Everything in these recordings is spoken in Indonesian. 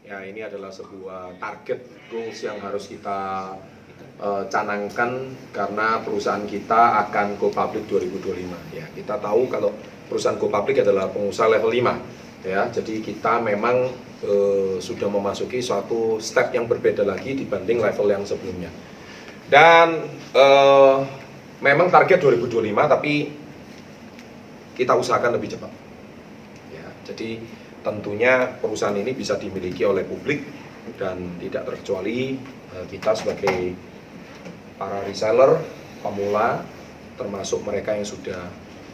Ya, ini adalah sebuah target goals yang harus kita canangkan karena perusahaan kita akan go public 2025. Ya, kita tahu kalau perusahaan go public adalah pengusaha level 5. Ya, jadi kita memang sudah memasuki suatu step yang berbeda lagi dibanding level yang sebelumnya. Dan memang target 2025, tapi kita usahakan lebih cepat. Ya, jadi tentunya perusahaan ini bisa dimiliki oleh publik dan tidak terkecuali kita sebagai para reseller pemula, termasuk mereka yang sudah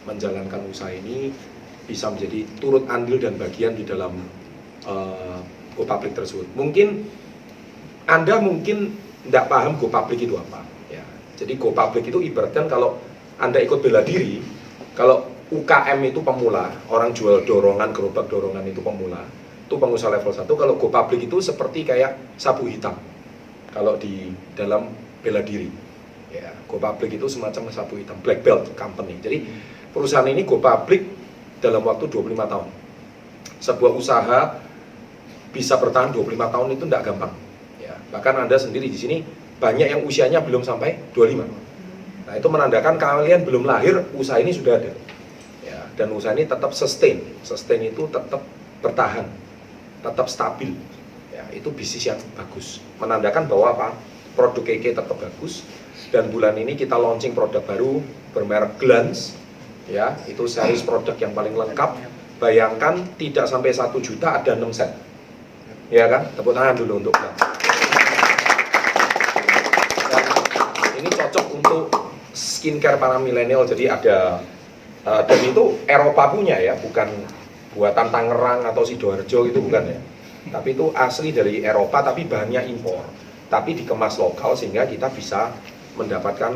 menjalankan usaha ini, bisa menjadi turut andil dan bagian di dalam go public tersebut. Mungkin Anda tidak paham go public itu apa. Ya, jadi go public itu ibaratkan kalau Anda ikut bela diri, kalau UKM itu pemula, orang jual dorongan, gerobak dorongan itu pemula, itu pengusaha level 1. Kalau go public itu seperti kayak sapu hitam kalau di dalam bela diri. Ya, go public itu semacam sapu hitam, black belt company. Jadi perusahaan ini go public dalam waktu 25 tahun. Sebuah usaha bisa bertahan 25 tahun itu tidak gampang. Ya, bahkan Anda sendiri di sini banyak yang usianya belum sampai 25. Nah, itu menandakan kalian belum lahir, usaha ini sudah ada. Dan usaha ini tetap sustain itu tetap bertahan, tetap stabil. Ya, itu bisnis yang bagus. Menandakan bahwa apa? Produk KK tetap bagus. Dan bulan ini kita launching produk baru bermerek Glance. Ya, itu series produk yang paling lengkap. Bayangkan tidak sampai 1 juta ada 6 set. Ya kan? Tepuk tangan dulu untuk Glance. Dan ini cocok untuk skincare para milenial. Jadi ada dan itu Eropa punya ya, bukan buatan Tangerang atau Sidoarjo, itu bukan ya. Tapi itu asli dari Eropa, tapi bahannya impor. Tapi dikemas lokal sehingga kita bisa mendapatkan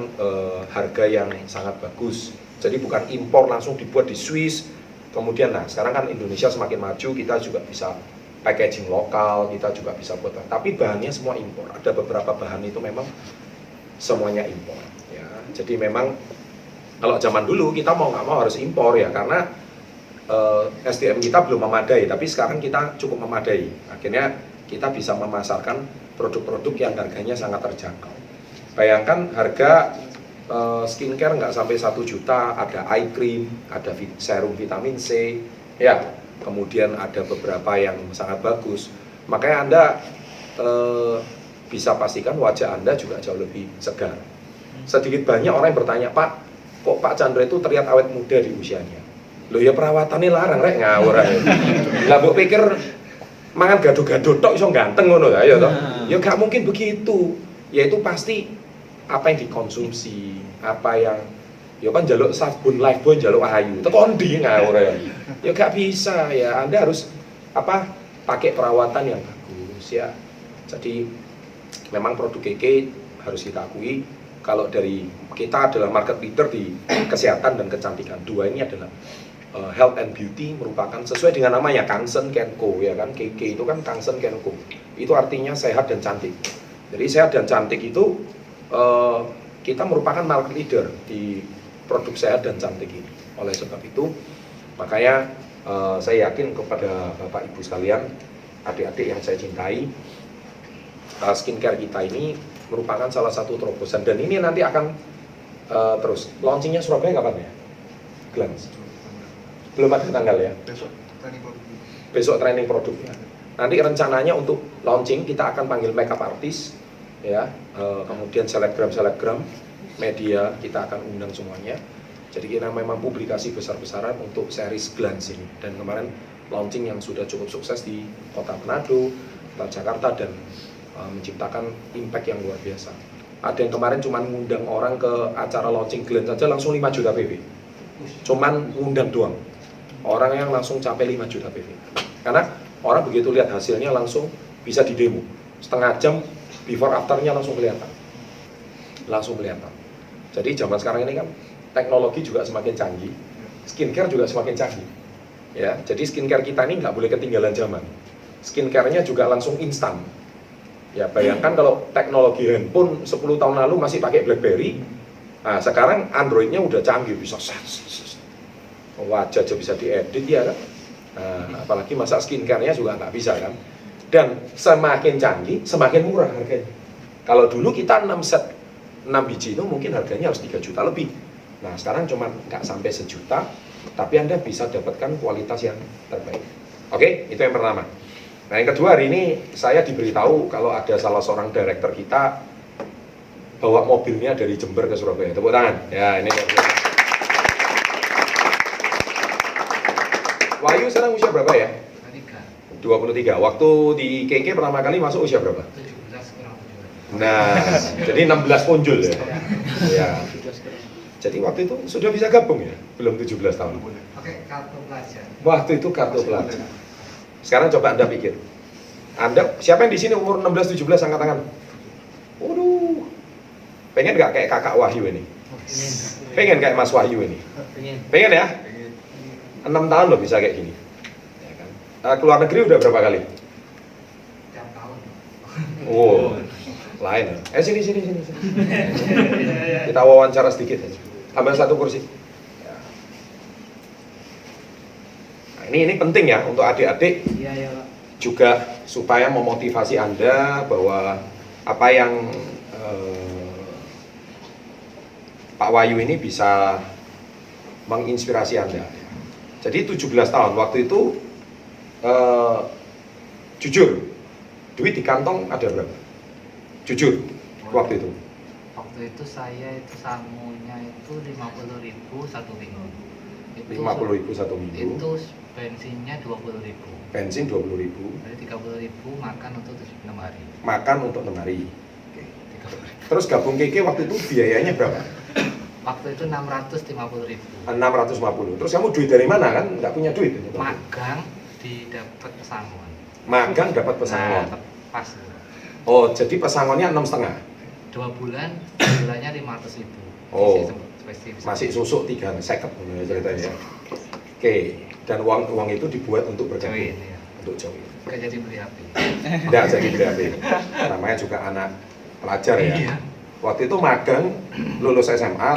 harga yang sangat bagus. Jadi bukan impor langsung dibuat di Swiss. Kemudian, nah sekarang kan Indonesia semakin maju, kita juga bisa packaging lokal, kita juga bisa buat. Tapi bahannya semua impor. Ada beberapa bahan itu memang semuanya impor. Ya, jadi memang kalau zaman dulu kita mau nggak mau harus impor ya, karena SDM kita belum memadai, tapi sekarang kita cukup memadai. Akhirnya kita bisa memasarkan produk-produk yang harganya sangat terjangkau. Bayangkan harga skincare nggak sampai 1 juta, ada eye cream, ada serum vitamin C, ya, kemudian ada beberapa yang sangat bagus. Makanya Anda bisa pastikan wajah Anda juga jauh lebih segar. Sedikit banyak orang yang bertanya, Pak, kok Pak Chandra itu terlihat awet muda di usianya? Loh ya perawatannya larang rek ngawur aja. Lah mbok pikir mangan gado-gado tok iso ganteng ngono ta ya toh? Ya gak mungkin begitu. Ya itu pasti apa yang dikonsumsi, apa yang ya kan njaluk sabun Lifebuoy njaluk ayu. Teko ndi ngawur ya. Ya gak bisa ya. Anda harus pakai perawatan yang bagus ya. Jadi memang produk KK harus kita akui, kalau dari kita adalah market leader di kesehatan dan kecantikan. Dua ini adalah health and beauty, merupakan sesuai dengan namanya Kangsen Kenko ya kan. KK itu kan Kangsen Kenko. Itu artinya sehat dan cantik. Jadi sehat dan cantik itu kita merupakan market leader di produk sehat dan cantik ini. Oleh sebab itu makanya saya yakin kepada Bapak Ibu sekalian, adik-adik yang saya cintai, skincare kita ini merupakan salah satu terobosan, dan ini nanti akan terus. Launchingnya Surabaya kapan ya? Glance? Belum ada tanggal ya? Besok training produknya. Nanti rencananya untuk launching kita akan panggil makeup artist, ya, kemudian selebgram, media kita akan undang semuanya. Jadi kita memang publikasi besar-besaran untuk series Glance ini. Dan kemarin launching yang sudah cukup sukses di Kota Manado, Kota Jakarta, dan menciptakan impact yang luar biasa. Ada yang kemarin cuma ngundang orang ke acara launching Glance saja langsung 5 juta PV. Cuman ngundang doang. Orang yang langsung capai 5 juta PV. Karena orang begitu lihat hasilnya langsung bisa di demo. Setengah jam before afternya langsung kelihatan. Jadi zaman sekarang ini kan teknologi juga semakin canggih, skincare juga semakin canggih. Ya, jadi skincare kita ini nggak boleh ketinggalan zaman. Skincare-nya juga langsung instan. Ya, bayangkan kalau teknologi handphone 10 tahun lalu masih pakai BlackBerry, nah sekarang Android-nya udah canggih, bisa wajah aja bisa diedit ya kan. Nah, apalagi masa skincare-nya juga nggak bisa kan. Dan semakin canggih, semakin murah harganya. Kalau dulu kita 6 set 6 biji itu mungkin harganya harus 3 juta lebih. Nah sekarang cuma nggak sampai sejuta, tapi Anda bisa dapatkan kualitas yang terbaik. Oke, itu yang pertama. Nah yang kedua, hari ini saya diberitahu kalau ada salah seorang direktur kita bawa mobilnya dari Jember ke Surabaya. Tepuk tangan. Ya ini. Wahyu sekarang usia berapa ya? 23. Waktu di KK pertama kali masuk usia berapa? 17 kurang 17. Nah, jadi 16 punjul ya. Ya. Jadi waktu itu sudah bisa gabung ya? Belum 17 tahun. Pakai kartu pelajar. Waktu itu kartu pelajar. Sekarang coba Anda pikir. Anda, siapa yang di sini umur 16-17 angkat tangan? Waduh. Pengen nggak kayak kakak Wahyu ini? Pengen kayak Mas Wahyu ini? Pengen ya? 6 tahun loh bisa kayak gini. Ya kan? Keluar negeri udah berapa kali? Tiap tahun. Oh, lain. Sini. Kita wawancara sedikit aja. Ambil satu kursi. Nah, ini penting ya untuk adik-adik. Iya, Pak. Juga supaya memotivasi Anda bahwa apa yang Pak Wahyu ini bisa menginspirasi Anda. Jadi 17 tahun waktu itu jujur duit di kantong ada berapa? Jujur waktu itu. Waktu itu saya itu sangunya itu 50.000 satu minggu. 50.000 satu minggu. Itu bensinnya 20.000. Bensin 20.000. Jadi 30.000 makan untuk 6 hari. Makan untuk 6 hari. Oke, 30.000. Terus gabung KK waktu itu biayanya berapa? Waktu itu 650.000. 650. Terus kamu duit dari mana kan? Nggak punya duit. Magang didapat pesangon. Magang dapat pesangon. Nah, pas. Oh, jadi pesangonnya 6,5. 2 bulan, bulannya 500.000. Oh, Spesifik. masih susuk 3 seket ceritanya. Oke, dan uang itu dibuat untuk bergabung. Join, ya. Untuk join. Nggak jadi beli HP. Tidak jadi BAB. Namanya juga anak pelajar ya. Iya. Waktu itu magang, lulus SMA.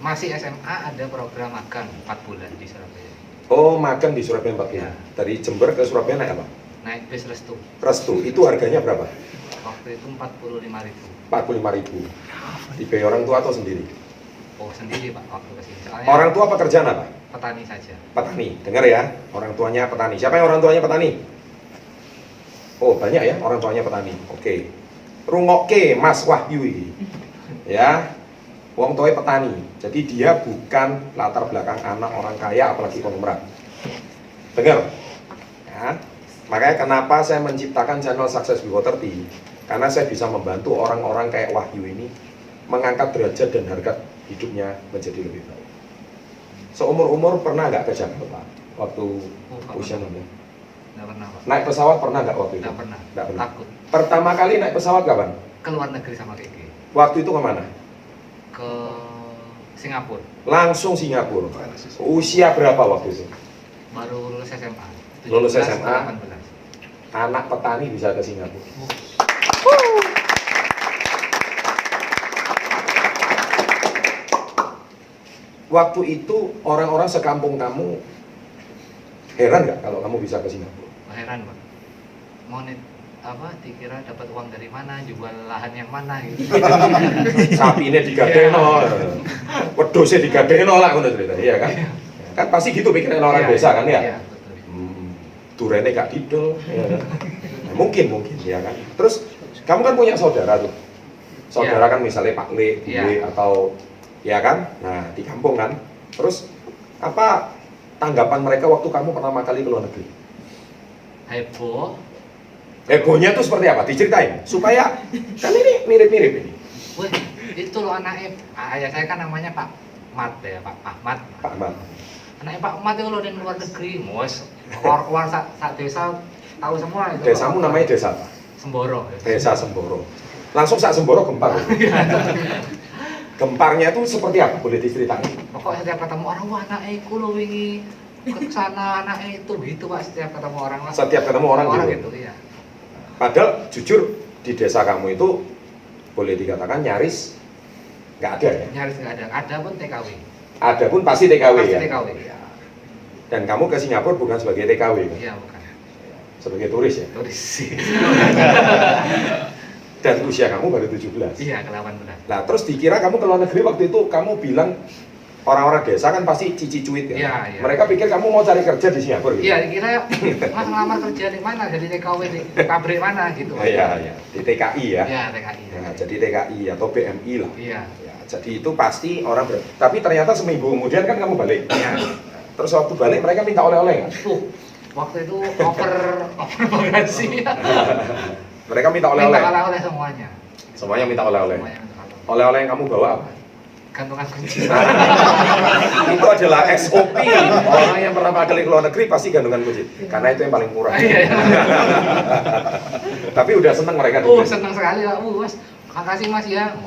Masih SMA ada program magang 4 bulan di Surabaya. Oh, magang di Surabaya 4 bulan. Ya. Dari Jember ke Surabaya naik apa? Naik bis Restu. Restu, itu harganya berapa? Waktu itu 45.000. 45.000. Dibayar orang tua atau sendiri? Oh, sendiri Pak waktu ke sini. Soalnya Orang tua pekerjaan apa? petani saja. Petani. Dengar ya, orang tuanya petani. Siapa yang orang tuanya petani? Oh, banyak ya orang tuanya petani. Oke. Rungokke Mas Wahyu ini. Ya. Wong tuanya petani. Jadi dia bukan latar belakang anak orang kaya apalagi konglomerat. Dengar? Ya. Makanya kenapa saya menciptakan channel Success Before 30? Karena saya bisa membantu orang-orang kayak Wahyu ini mengangkat derajat dan harkat hidupnya menjadi lebih baik. Seumur-umur pernah nggak ke Jakarta waktu usia 16? Nggak pernah Pak. Naik pesawat pernah nggak waktu itu? Nggak pernah. Nggak pernah. Takut. Pertama kali naik pesawat kapan? Ke luar negeri sama Keke. Waktu itu kemana? Ke Singapura. Langsung Singapura. Usia berapa waktu itu? Baru lulus SMA. Lulus 17, SMA. 18. Anak petani bisa ke Singapura. Waktu itu orang-orang sekampung kamu heran nggak kalau kamu bisa ke Singapura? Heran Pak. Mau dikira dapat uang dari mana, jual lahan yang mana gitu. Sapi ini digadeno, wedusnya digadeno lah ngono cerita, iya kan? Kan pasti gitu pikiran orang Iya, desa kan ya? Iya, betul. Durene gak didol, ya kan? Nah, mungkin ya kan. Terus kamu kan punya saudara tuh, saudara Iya. kan misalnya Pak Le, Bu Le, Iya. atau ya kan? Nah di kampung kan. Terus apa tanggapan mereka waktu kamu pertama kali ke luar negeri? Heboh. Hebohnya tuh seperti apa? Diceritain supaya kan ini mirip-mirip ini. Wih, itu loh anaknya. Ayah saya kan namanya Pak Mat ya, Pak Ahmad. Pak Ahmad. Anaknya Pak Ahmad itu loh di luar negeri, mos. Keluar sak desa tahu semua itu. Desamu namanya desa apa? Semboro. Desa Semboro. Langsung sak Semboro gempar. Gemparnya itu seperti apa? Boleh diceritakan? Pokoknya setiap ketemu orang, wah anaknya itu loh wingi ke sana anaknya itu gitu Pak, setiap ketemu orang lah. Setiap ketemu orang gitu? Iya. Padahal jujur di desa kamu itu boleh dikatakan nyaris nggak ada ya? Nyaris nggak ada. Ada pun TKW. Ada pun pasti TKW Pasti ya? TKW. Dan kamu ke Singapura bukan sebagai TKW kan? Iya bukan. Sebagai turis ya. turis sih. Dan usia kamu baru 17. Iya, ke 18. Nah, terus dikira kamu ke luar negeri waktu itu kamu bilang orang-orang desa kan pasti cici cuit ya. Iya, iya. Mereka pikir kamu mau cari kerja di Singapura gitu. Iya, dikira Mas ngelamar kerja di mana? Jadi TKW di pabrik mana gitu. Iya, iya. Di TKI ya. Iya, TKI. Nah, jadi TKI atau BMI lah. Iya. Ya, jadi itu pasti orang tapi ternyata seminggu kemudian kan kamu balik. Iya. Terus waktu balik mereka minta oleh-oleh kan? Waktu itu over bagasi. Mereka minta oleh-oleh. Minta oleh-oleh semuanya. Semuanya minta oleh-oleh. Semuanya minta oleh-oleh. Oleh-oleh yang kamu bawa apa? Gantungan kunci. Itu adalah SOP. Orang yang pernah kali ke luar negeri pasti gantungan kunci. Karena itu yang paling murah. Iya, iya. Tapi udah seneng mereka. Senang sekali Pak. Mas, makasih Mas ya.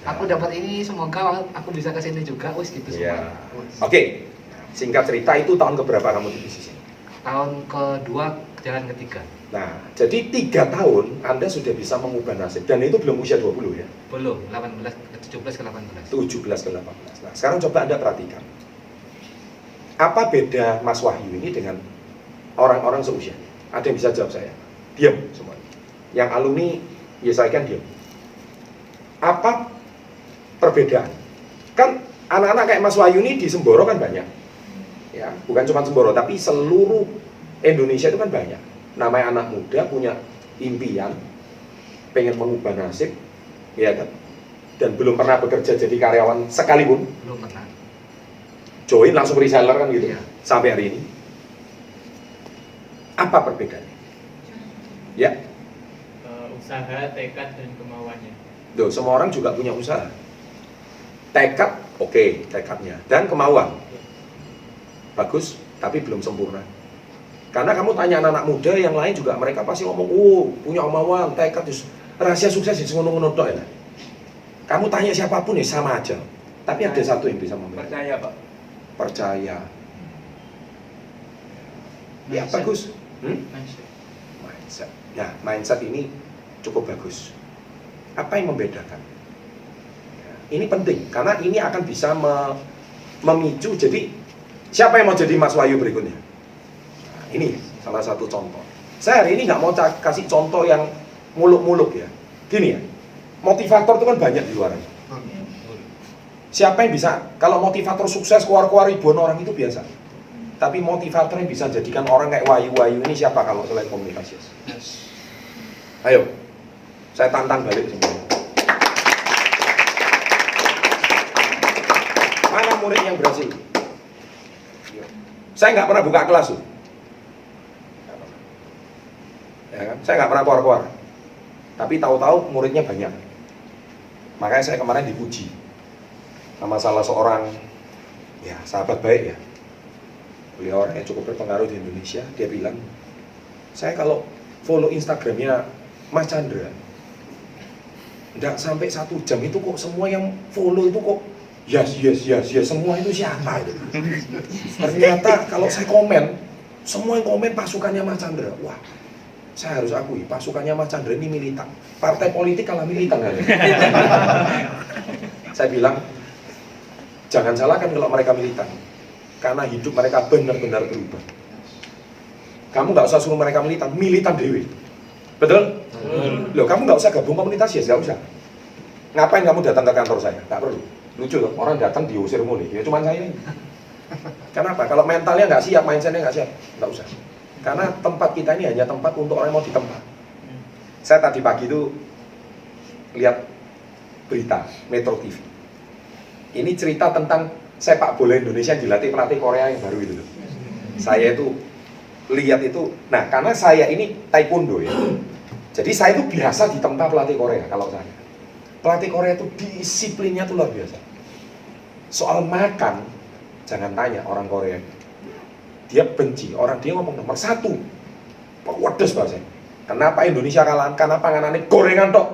Aku dapat ini, semoga aku bisa ke sini juga. Wis gitu Iya. semua. Oke. Singkat cerita itu tahun keberapa kamu di bisnis ini? Tahun kedua, jalan ketiga. Nah, jadi 3 tahun Anda sudah bisa mengubah nasib. Dan itu belum usia 20 ya? Belum, 17 ke 18. 17 ke 18. Nah, sekarang coba Anda perhatikan. Apa beda Mas Wahyu ini dengan orang-orang seusia? Ada yang bisa jawab saya? Diam semuanya. Yang alumni, ya saya kan diam. Apa perbedaan? Kan anak-anak kayak Mas Wahyu ini di Semboro kan banyak. Ya, bukan cuma Semboro, tapi seluruh Indonesia itu kan banyak. Namanya anak muda punya impian, pengen mengubah nasib, ya kan? Dan belum pernah bekerja jadi karyawan sekalipun. Belum pernah. Join langsung reseller kan gitu, Iya. sampai hari ini. Apa perbedaannya? Ya, Usaha, tekad, dan kemauannya. tuh, semua orang juga punya usaha. Tekad, oke, tekadnya. Dan kemauan. Bagus, tapi belum sempurna. Karena kamu tanya anak-anak muda yang lain juga, mereka pasti ngomong, punya kemauan, tekad, rahasia sukses di ngono-ngono tok ya. Kamu tanya siapapun ya sama aja. Tapi ada satu yang bisa membedakan. Percaya, Pak. Percaya. Ya, Mindset. bagus. Mindset. Mindset. Nah, mindset ini cukup bagus. Apa yang membedakan? Ya, ini penting, karena ini akan bisa memicu. Jadi, siapa yang mau jadi Mas Wahyu berikutnya? Nah, ini salah satu contoh. Saya hari ini nggak mau kasih contoh yang muluk-muluk ya. Gini ya, motivator itu kan banyak di luar. Siapa yang bisa, kalau motivator sukses keluar-keluar ribuan orang itu biasa. Tapi motivator yang bisa jadikan orang kayak Wahyu ini siapa kalau selain komunikasi? Ayo, saya tantang balik semua. Mana murid yang berhasil? Saya nggak pernah buka kelas tuh. Ya kan? Saya nggak pernah keluar-keluar. Tapi tahu-tahu muridnya banyak. Makanya saya kemarin dipuji sama salah seorang ya sahabat baik ya. Beliau orang yang cukup berpengaruh di Indonesia. Dia bilang, saya kalau follow Instagramnya Mas Chandra, nggak sampai 1 jam itu kok semua yang follow itu kok yes, semua itu siapa itu? Ternyata kalau saya komen, semua yang komen pasukannya Mas Chandra. Wah, saya harus akui, pasukannya Mas Chandra ini militan. Partai politik kalah militan kan? Saya bilang, jangan salahkan kalau mereka militan. Karena hidup mereka benar-benar berubah. Kamu nggak usah suruh mereka militan dewi. Betul? Loh, kamu nggak usah gabung komunitas ya, nggak usah. Ngapain kamu datang ke kantor saya? Nggak perlu. Lucu loh, orang datang diusir mulu. Ya cuma saya ini. Kenapa? Kalau mentalnya nggak siap, mindsetnya nggak siap, nggak usah. Karena tempat kita ini hanya tempat untuk orang yang mau ditempat. Saya tadi pagi itu lihat berita Metro TV. Ini cerita tentang sepak bola Indonesia yang dilatih pelatih Korea yang baru itu. Saya itu lihat itu, nah karena saya ini taekwondo ya. Jadi saya itu biasa ditempa pelatih Korea kalau saya. Pelatih Korea itu disiplinnya tuh luar biasa. Soal makan, jangan tanya orang Korea. Dia benci, orang dia ngomong nomor 1. Pedes bahasanya. Kenapa Indonesia kalah? Karena panganannya gorengan tok.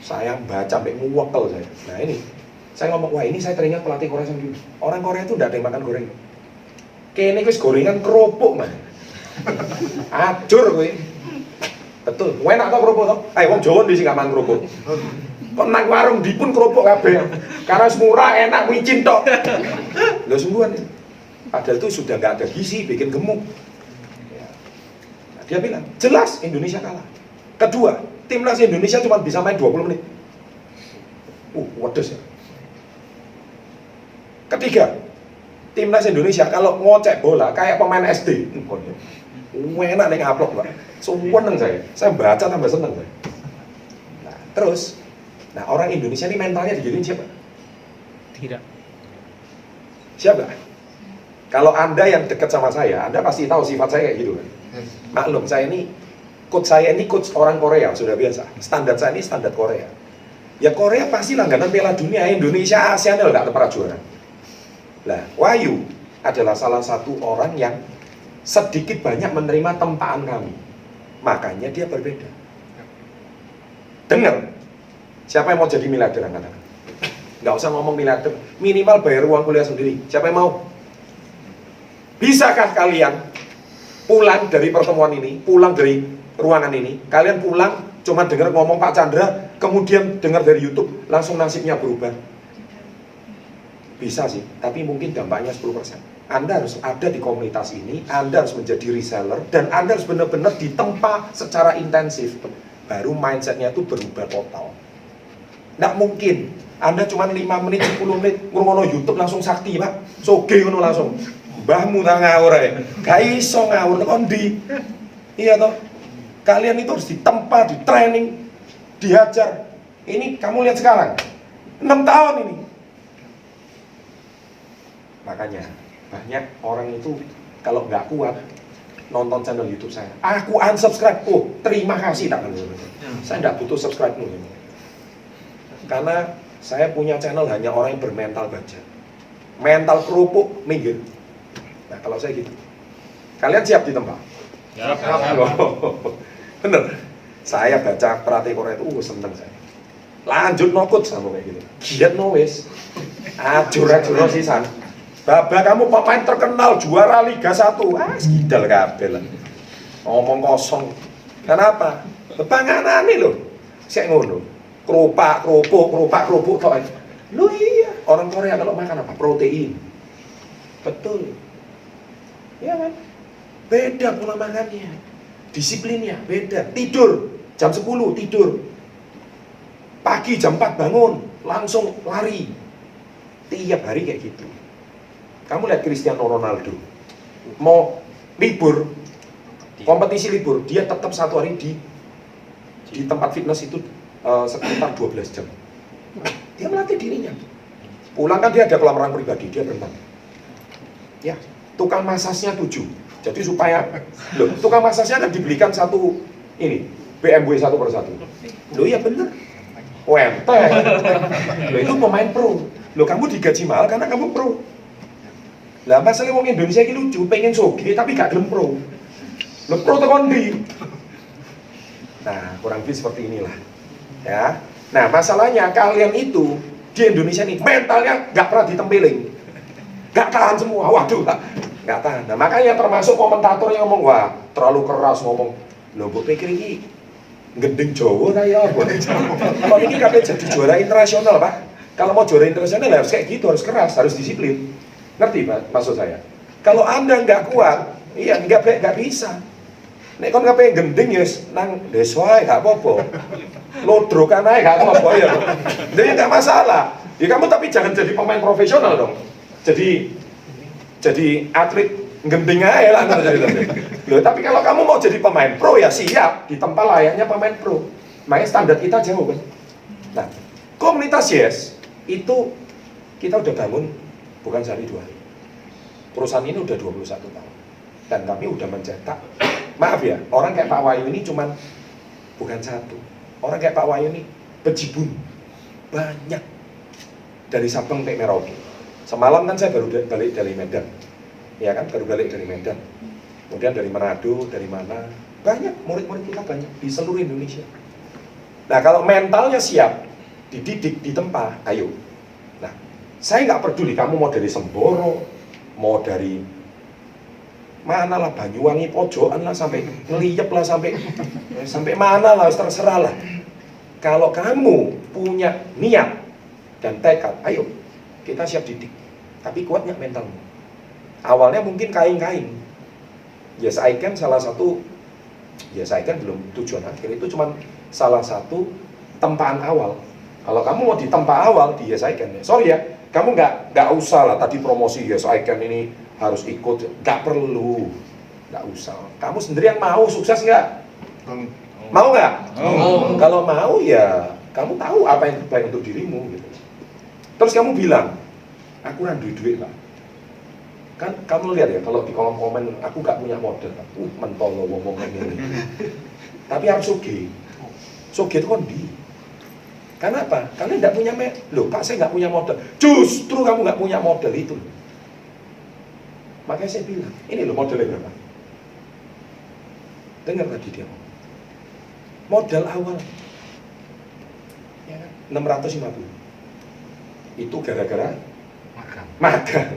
Saya baca sampai nguwekel saya. Nah ini, saya ngomong, wah ini saya teringat pelatih Korea sendiri. Orang Korea itu tidak ada yang makan gorengan. Kene wis gorengan kerupuk mah. Ajur kowe. Betul. Kowe enak tau kerupuk to? Ayo wong Jawa di sing mangan kerupuk. Kok nang warung dipun kerupuk kabeh. Karena murah, enak, micin tok. Lho sungguhan. Padahal itu sudah nggak ada gizi, bikin gemuk. Dia bilang, jelas Indonesia kalah. Kedua, timnas Indonesia cuma bisa main 20 menit. Waduh ya. Ketiga, timnas Indonesia kalau ngocek bola kayak pemain SD. Enak nih ngupload, Pak. Seneng saya baca tambah seneng saya. Nah, terus, orang Indonesia ini mentalnya digituin siapa? Tidak. Siapa? Kalau Anda yang dekat sama saya, Anda pasti tahu sifat saya kayak gitu kan. Maklum, saya ini coach orang Korea, sudah biasa. Standar saya ini standar Korea. Ya Korea pasti langganan Piala Dunia, Indonesia, ASEAN nggak pernah juara. Nah, Wahyu adalah salah satu orang yang sedikit banyak menerima tempaan kami. Makanya dia berbeda. Dengar, siapa yang mau jadi miliarder angkat-angkat? Nggak usah ngomong miliarder, minimal bayar uang kuliah sendiri. Siapa yang mau? Bisakah kalian pulang dari pertemuan ini, pulang dari ruangan ini, kalian pulang cuma dengar ngomong Pak Chandra, kemudian dengar dari YouTube, langsung nasibnya berubah? Bisa sih, tapi mungkin dampaknya 10%. Anda harus ada di komunitas ini, Anda harus menjadi reseller, dan Anda harus benar-benar ditempa secara intensif. Baru mindsetnya itu berubah total. Nggak mungkin, Anda cuma 5 menit, 10 menit, ngurungono YouTube langsung sakti, Pak. Soge ngono langsung. Mbahmu tak ngawur ya. Gak iso ngawur, kondi. Iya toh. Kalian itu harus ditempa, di training, diajar. Ini kamu lihat sekarang, 6 tahun ini. Makanya banyak orang itu kalau nggak kuat nonton channel YouTube saya, aku unsubscribe. Terima kasih tak. Saya nggak butuh subscribe dulu. Karena saya punya channel hanya orang yang bermental baja. Mental kerupuk minggir. Nah kalau saya gitu, kalian siap ditempa? Ya. Bener. Saya baca Perhati Korea itu seneng saya. Lanjut nokut sama kayak gitu. Giat no wis. Ajur-ajur sisan. Baba kamu pemain terkenal juara Liga 1. Skidal kabel. Ngomong kosong. Kenapa? Panganane lho. Sik ngono. Kerupak, kerupuk tok. Lho iya, orang Korea kalau makan apa? Protein. Betul. Iya kan? Beda pola makannya. Disiplinnya beda. Tidur jam 10 tidur. Pagi jam 4 bangun, langsung lari. Tiap hari kayak gitu. Kamu lihat Cristiano Ronaldo, mau libur, kompetisi libur, dia tetap 1 hari di tempat fitness itu sekitar 12 jam. Dia melatih dirinya. Pulang kan dia ada kolam renang pribadi, dia berenang. Ya, tukang masasnya 7. Jadi supaya, tukang masasnya kan dibelikan satu ini, BMW 1 per 1. Loh iya bener. UMT. Loh itu pemain pro. Loh kamu digaji mahal karena kamu pro. Lah masalah wong Indonesia ini lucu, pengen soge tapi gak gelem pro. Lo pro tekan ndi? Nah, kurang lebih seperti inilah. Ya. Nah, masalahnya kalian itu di Indonesia nih mentalnya gak pernah ditempeling. Gak tahan semua. Waduh, gak tahan. Nah, makanya termasuk komentator yang ngomong, wah, terlalu keras ngomong. Loh, mbok pikir iki gendeng Jawa ta ya? Kalau ini katanya jadi juara internasional, Pak. Kalau mau juara internasional harus kayak gitu, harus keras, harus disiplin. Ngerti Pak, maksud saya? Kalau Anda nggak kuat, iya nggak bisa. Nek kon ngapain gending ya, nang deswai nggak apa-apa. Lodro kan aja nggak apa-apa ya. Jadi nggak masalah. Ya kamu tapi jangan jadi pemain profesional dong. Jadi atlet gending aja lah. Loh, tapi kalau kamu mau jadi pemain pro ya siap, ditempa layaknya pemain pro. Makanya standar kita jauh kan. Nah, komunitas Yes itu kita udah bangun bukan sehari 2 hari. Perusahaan ini udah 21 tahun. Dan kami udah mencetak, maaf ya, orang kayak Pak Wahyu ini cuman bukan satu. Orang kayak Pak Wahyu ini bejibun. Banyak. Dari Sabang sampai Merauke. Semalam kan saya baru balik dari Medan. Ya kan, baru balik dari Medan. Kemudian dari Manado, dari mana. Banyak, murid-murid kita banyak. Di seluruh Indonesia. Nah kalau mentalnya siap, dididik, ditempa, ayo. Nah, saya nggak peduli kamu mau dari Semboro, mau dari mana lah, Banyuwangi, pojokan lah, sampai Ngeliep lah, sampai mana lah, terserah lah. Kalau kamu punya niat dan tekad, ayo, kita siap didik. Tapi kuat nggak mentalmu? Awalnya mungkin kain-kain. Yes, I Can salah satu Ya saya kan belum tujuan akhir, itu cuma salah satu tempaan awal. Kalau kamu mau ditempa awal di Yes I Can, ya sorry ya, kamu nggak usah lah tadi promosi Yes I Can ini harus ikut, nggak perlu, nggak usah. Kamu sendiri yang mau sukses nggak? Mau nggak? Kalau mau ya kamu tahu apa yang terbaik untuk dirimu gitu. Terus kamu bilang, aku kurang duit lah. Kan kamu lihat ya, kalau di kolom komen aku nggak punya modal, mentolo ngomong ini. Tapi harus soge itu kondi. Karena apa? Karena nggak punya loh Pak, saya nggak punya modal. Justru kamu nggak punya modal itu. Makanya saya bilang, ini loh modalnya berapa? Dengar tadi dia ngomong. Modal awal ya kan? 650. Itu gara-gara makan.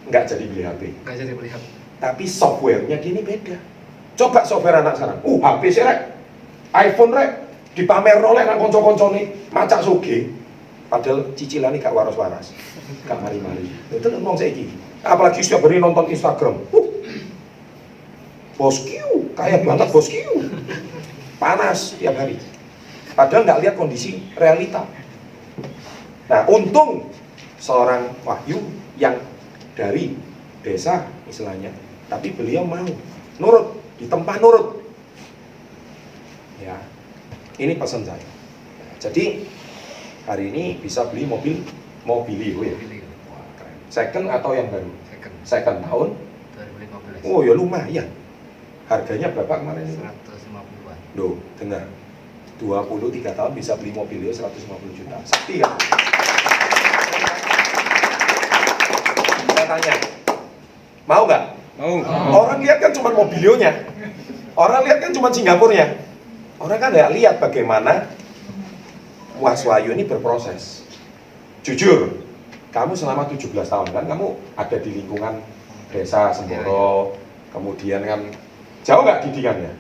Nggak jadi beli HP. Nggak jadi beli HP. Tapi softwarenya gini beda. Coba software anak sekarang. HP sih rek. iPhone rek. Dipamer oleh nang konco-koncone macak soge. Padahal cicilannya gak waras-waras. Gak mari-mari. Itu ngomong saiki. Apalagi setiap hari nonton Instagram. Bosku, kaya banget bosku. Panas tiap hari. Padahal nggak lihat kondisi realita. Nah, untung seorang Wahyu yang dari desa istilahnya, tapi beliau mau nurut, ditempa nurut. Ya, ini pesan saya. Jadi hari ini bisa beli mobilio ya. Wah, keren. Second atau yang baru? Second tahun 2015. Oh ya lumayan. Harganya berapa kemarin itu? 150-an. Loh, dengar. 23 tahun bisa beli mobilio 150 juta. Sakti kan? Saya tanya, mau nggak? Mau. Orang lihat kan cuma mobilionya. Orang lihat kan cuma Singapurnya. Orang kan nggak lihat bagaimana Mas Wahyu ini berproses. Jujur, kamu selama 17 tahun kan kamu ada di lingkungan desa Semboro, kemudian kan jauh nggak didikannya?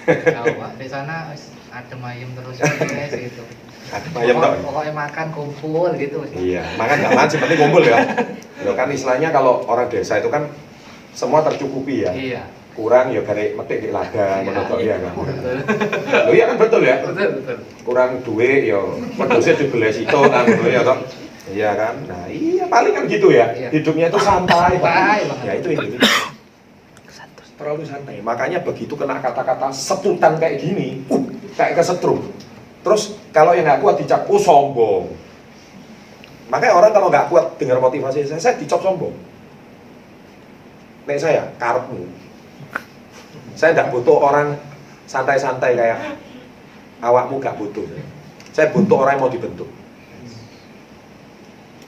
Tahu Pak, di sana adem ayem terus guys gitu. Adem ayem tau? Pokoknya makan kumpul gitu. Iya, makan nggak macam penting kumpul ya. Ya kan istilahnya kalau orang desa itu kan semua tercukupi ya. Iya. Kurang ya garek metik di ladang, menurut ya kan. Betul. Loh iya kan betul ya. Betul. Kurang duit ya pedusnya dibeli situ kan gitu ya toh. Iya kan. Nah, iya paling kan gitu ya. Iya. Hidupnya itu santai, Santai banget. Ya itu Indonesia. Terlalu santai. Makanya begitu kena kata-kata setutan kayak gini, kayak kesetrum. Terus kalau yang nggak kuat dicap, sombong. Makanya orang kalau nggak kuat dengar motivasi saya dicap sombong. Nek saya, karepmu. Saya nggak butuh orang santai-santai kayak awakmu nggak butuh. Saya butuh orang yang mau dibentuk.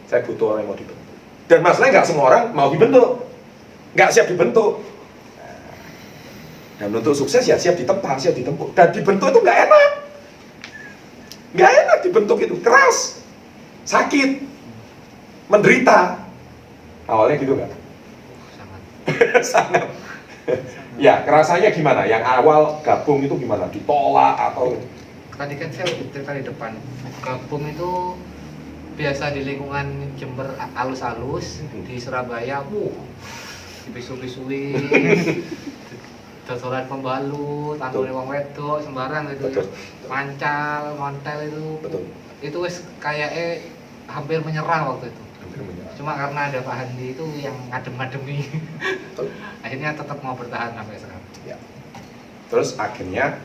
Saya butuh orang yang mau dibentuk. Dan masalahnya nggak semua orang mau dibentuk, nggak siap dibentuk. Dan untuk sukses ya siap ditempa, siap ditempuk. Dan dibentuk itu nggak enak. Nggak enak dibentuk itu, keras, sakit, menderita. Awalnya gitu nggak? Sangat. Sangat. Ya, kerasanya gimana? Yang awal gabung itu gimana? Ditolak atau? Tadi kan saya cerita di depan, gabung itu biasa di lingkungan Jember alus-alus, di Surabaya, dipisu-pisui, dodolan pembalut, antoni wong wedok, sembarang gitu. Betul. Mancal, montel itu. Betul. Itu wes kayak hampir menyerah waktu itu. Hampir menyerah. Cuma karena ada Pak Handi itu yang ngadem-ngademi. Betul. Akhirnya tetap mau bertahan sampai sekarang. Ya. Terus akhirnya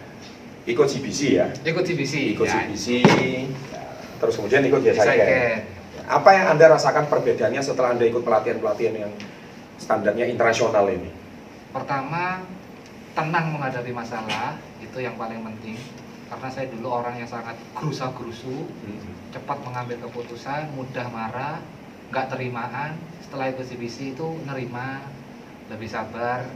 ikut CBC ya? Ikut CBC. Ikut ya. CBC. Ya. Terus kemudian ikut Yes I Yes I Can. Can. Apa yang Anda rasakan perbedaannya setelah Anda ikut pelatihan-pelatihan yang standarnya internasional ini? Pertama, tenang menghadapi masalah, itu yang paling penting. Karena saya dulu orang yang sangat gerusa-gerusu, cepat mengambil keputusan, mudah marah, nggak terimaan. Setelah ikut CBC itu nerima, lebih sabar,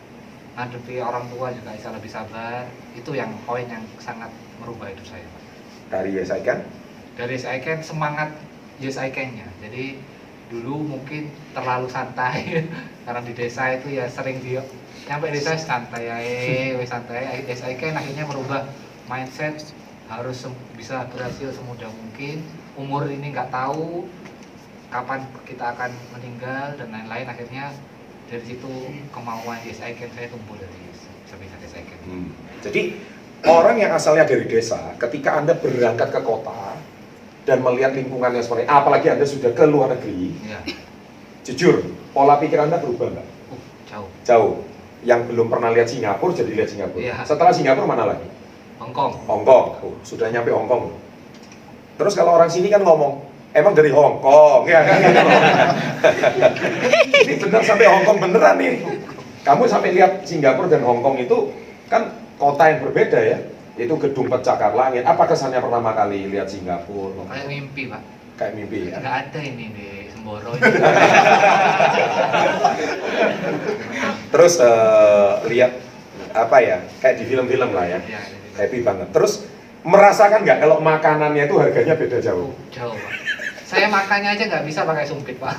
ngadepi orang tua juga bisa lebih sabar. Itu yang poin yang sangat merubah hidup saya, Pak. Dari Yes I Can? Dari Yes I Can, semangat Yes I Can-nya. Jadi dulu mungkin terlalu santai karena di desa itu ya sering nyampe desa santai aja, santai. Yes I Can akhirnya merubah mindset, harus bisa berhasil semudah mungkin. Umur ini nggak tahu kapan kita akan meninggal dan lain-lain. Akhirnya dari situ kemauan Yes I Can saya tumbuh dari sebisa saya. Jadi orang yang asalnya dari desa, ketika Anda berangkat ke kota dan melihat lingkungannya seperti, apalagi Anda sudah ke luar negeri, Iya. jujur, pola pikir Anda berubah nggak? Jauh. Jauh. Yang belum pernah lihat Singapura jadi lihat Singapura. Iya. Setelah Singapura mana lagi? Hongkong. Hongkong. Sudah nyampe Hongkong. Terus kalau orang sini kan ngomong, emang dari Hongkong, ya kan? Ini benar sampai Hongkong beneran nih. Kamu sampai lihat Singapura dan Hongkong itu kan kota yang berbeda ya. Itu gedung pencakar langit. Apa kesannya pertama kali lihat Singapura? Kayak mimpi, Pak. Kayak mimpi ya. Nggak ada ini di Semboro. Terus lihat apa ya? Kayak di film-film lah ya. Iya, Happy banget. Terus merasakan nggak kalau makanannya itu harganya beda jauh? jauh, Pak. Saya makannya aja nggak bisa pakai sumpit, Pak.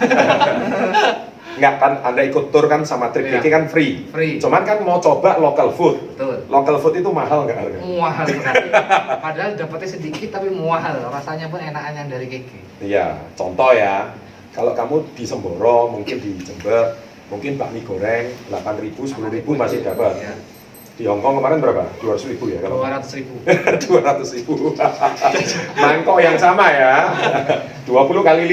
Nggak kan, Anda ikut tour kan sama trip Iya. ini kan free. Free. Cuman kan mau coba local food. Betul. Local food itu mahal nggak harganya? Mahal sekali. Padahal dapatnya sedikit tapi mahal. Rasanya pun enakan yang dari Keke. Iya, contoh ya. Kalau kamu di Semboro, mungkin di Jember, mungkin bakmi goreng 8.000, 10.000 masih dapat. Iya. Di Hongkong kemarin berapa? 200.000 ya kalau 200.000. 200.000. Mangkok yang sama ya. 20 kali